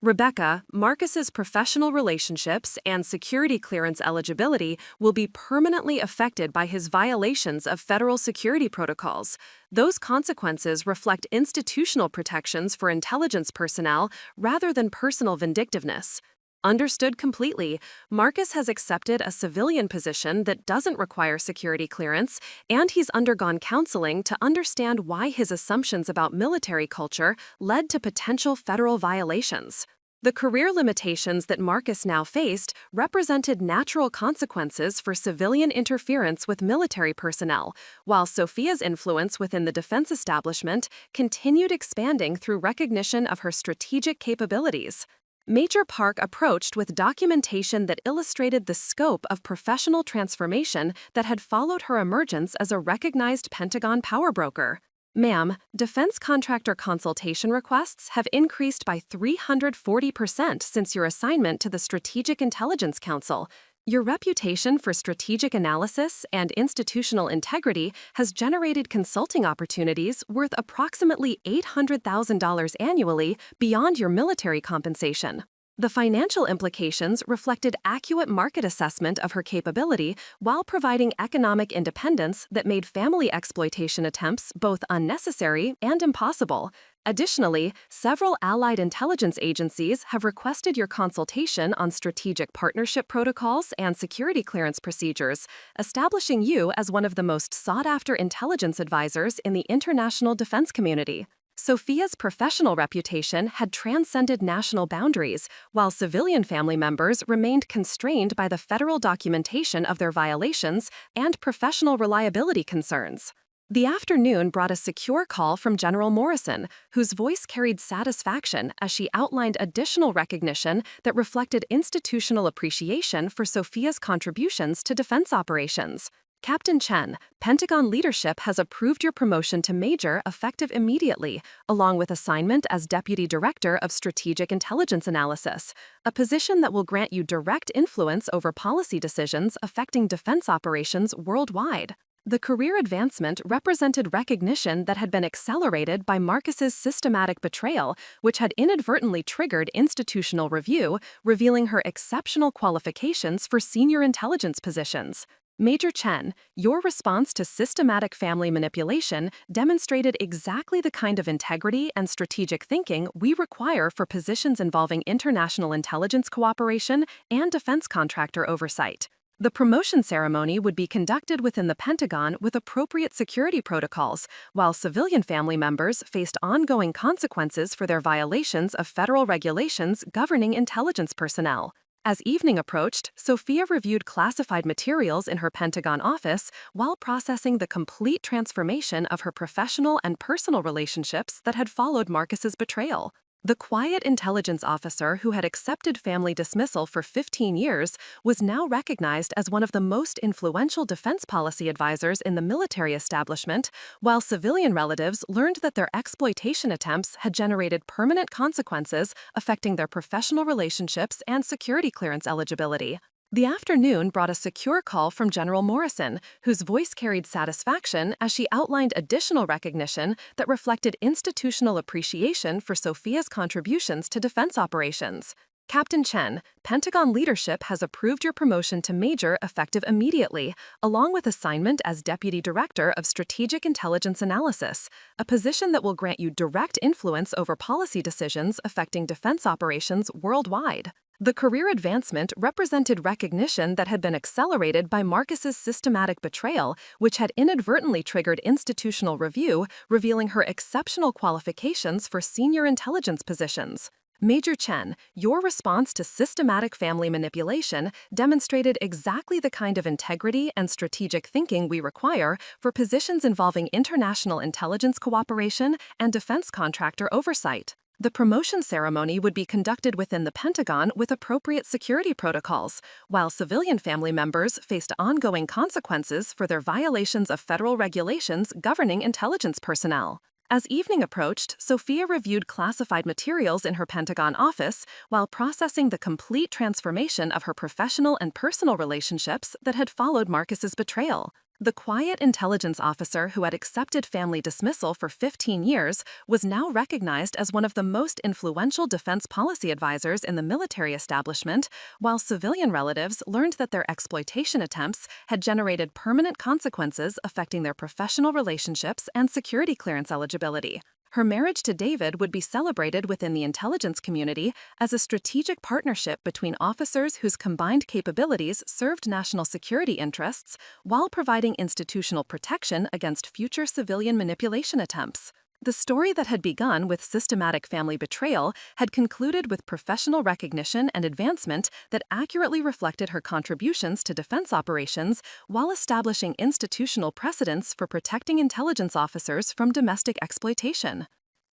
Rebecca, Marcus's professional relationships and security clearance eligibility will be permanently affected by his violations of federal security protocols. Those consequences reflect institutional protections for intelligence personnel rather than personal vindictiveness. Understood completely, Marcus has accepted a civilian position that doesn't require security clearance, and he's undergone counseling to understand why his assumptions about military culture led to potential federal violations. The career limitations that Marcus now faced represented natural consequences for civilian interference with military personnel, while Sophia's influence within the defense establishment continued expanding through recognition of her strategic capabilities. Major Park approached with documentation that illustrated the scope of professional transformation that had followed her emergence as a recognized Pentagon power broker. Ma'am, defense contractor consultation requests have increased by 340% since your assignment to the Strategic Intelligence Council. Your reputation for strategic analysis and institutional integrity has generated consulting opportunities worth approximately $800,000 annually beyond your military compensation. The financial implications reflected accurate market assessment of her capability while providing economic independence that made family exploitation attempts both unnecessary and impossible. Additionally, several allied intelligence agencies have requested your consultation on strategic partnership protocols and security clearance procedures, establishing you as one of the most sought-after intelligence advisors in the international defense community. Sophia's professional reputation had transcended national boundaries, while civilian family members remained constrained by the federal documentation of their violations and professional reliability concerns. The afternoon brought a secure call from General Morrison, whose voice carried satisfaction as she outlined additional recognition that reflected institutional appreciation for Sophia's contributions to defense operations. Captain Chen, Pentagon leadership has approved your promotion to major effective immediately, along with assignment as Deputy Director of Strategic Intelligence Analysis, a position that will grant you direct influence over policy decisions affecting defense operations worldwide. The career advancement represented recognition that had been accelerated by Marcus's systematic betrayal, which had inadvertently triggered institutional review, revealing her exceptional qualifications for senior intelligence positions. Major Chen, your response to systematic family manipulation demonstrated exactly the kind of integrity and strategic thinking we require for positions involving international intelligence cooperation and defense contractor oversight. The promotion ceremony would be conducted within the Pentagon with appropriate security protocols, while civilian family members faced ongoing consequences for their violations of federal regulations governing intelligence personnel. As evening approached, Sophia reviewed classified materials in her Pentagon office while processing the complete transformation of her professional and personal relationships that had followed Marcus's betrayal. The quiet intelligence officer who had accepted family dismissal for 15 years was now recognized as one of the most influential defense policy advisors in the military establishment, while civilian relatives learned that their exploitation attempts had generated permanent consequences affecting their professional relationships and security clearance eligibility. The afternoon brought a secure call from General Morrison, whose voice carried satisfaction as she outlined additional recognition that reflected institutional appreciation for Sophia's contributions to defense operations. Captain Chen, Pentagon leadership has approved your promotion to major effective immediately, along with assignment as Deputy Director of Strategic Intelligence Analysis, a position that will grant you direct influence over policy decisions affecting defense operations worldwide. The career advancement represented recognition that had been accelerated by Marcus's systematic betrayal, which had inadvertently triggered institutional review, revealing her exceptional qualifications for senior intelligence positions. Major Chen, your response to systematic family manipulation demonstrated exactly the kind of integrity and strategic thinking we require for positions involving international intelligence cooperation and defense contractor oversight. The promotion ceremony would be conducted within the Pentagon with appropriate security protocols, while civilian family members faced ongoing consequences for their violations of federal regulations governing intelligence personnel. As evening approached, Sophia reviewed classified materials in her Pentagon office while processing the complete transformation of her professional and personal relationships that had followed Marcus's betrayal. The quiet intelligence officer who had accepted family dismissal for 15 years was now recognized as one of the most influential defense policy advisors in the military establishment, while civilian relatives learned that their exploitation attempts had generated permanent consequences affecting their professional relationships and security clearance eligibility. Her marriage to David would be celebrated within the intelligence community as a strategic partnership between officers whose combined capabilities served national security interests while providing institutional protection against future civilian manipulation attempts. The story that had begun with systematic family betrayal had concluded with professional recognition and advancement that accurately reflected her contributions to defense operations while establishing institutional precedents for protecting intelligence officers from domestic exploitation.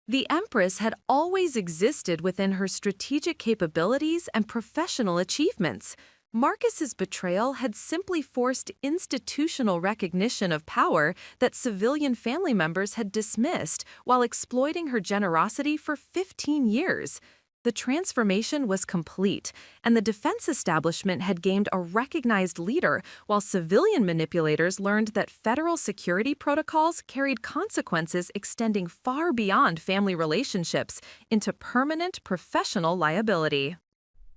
The Empress had always existed within her strategic capabilities and professional achievements. Marcus's betrayal had simply forced institutional recognition of power that civilian family members had dismissed while exploiting her generosity for 15 years. The transformation was complete, and the defense establishment had gained a recognized leader, while civilian manipulators learned that federal security protocols carried consequences extending far beyond family relationships into permanent professional liability.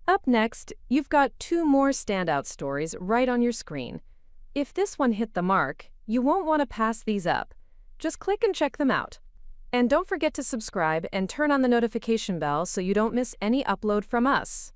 Up next, you've got 2 more standout stories right on your screen. If this one hit the mark, you won't want to pass these up. Just click and check them out. And don't forget to subscribe and turn on the notification bell so you don't miss any upload from us.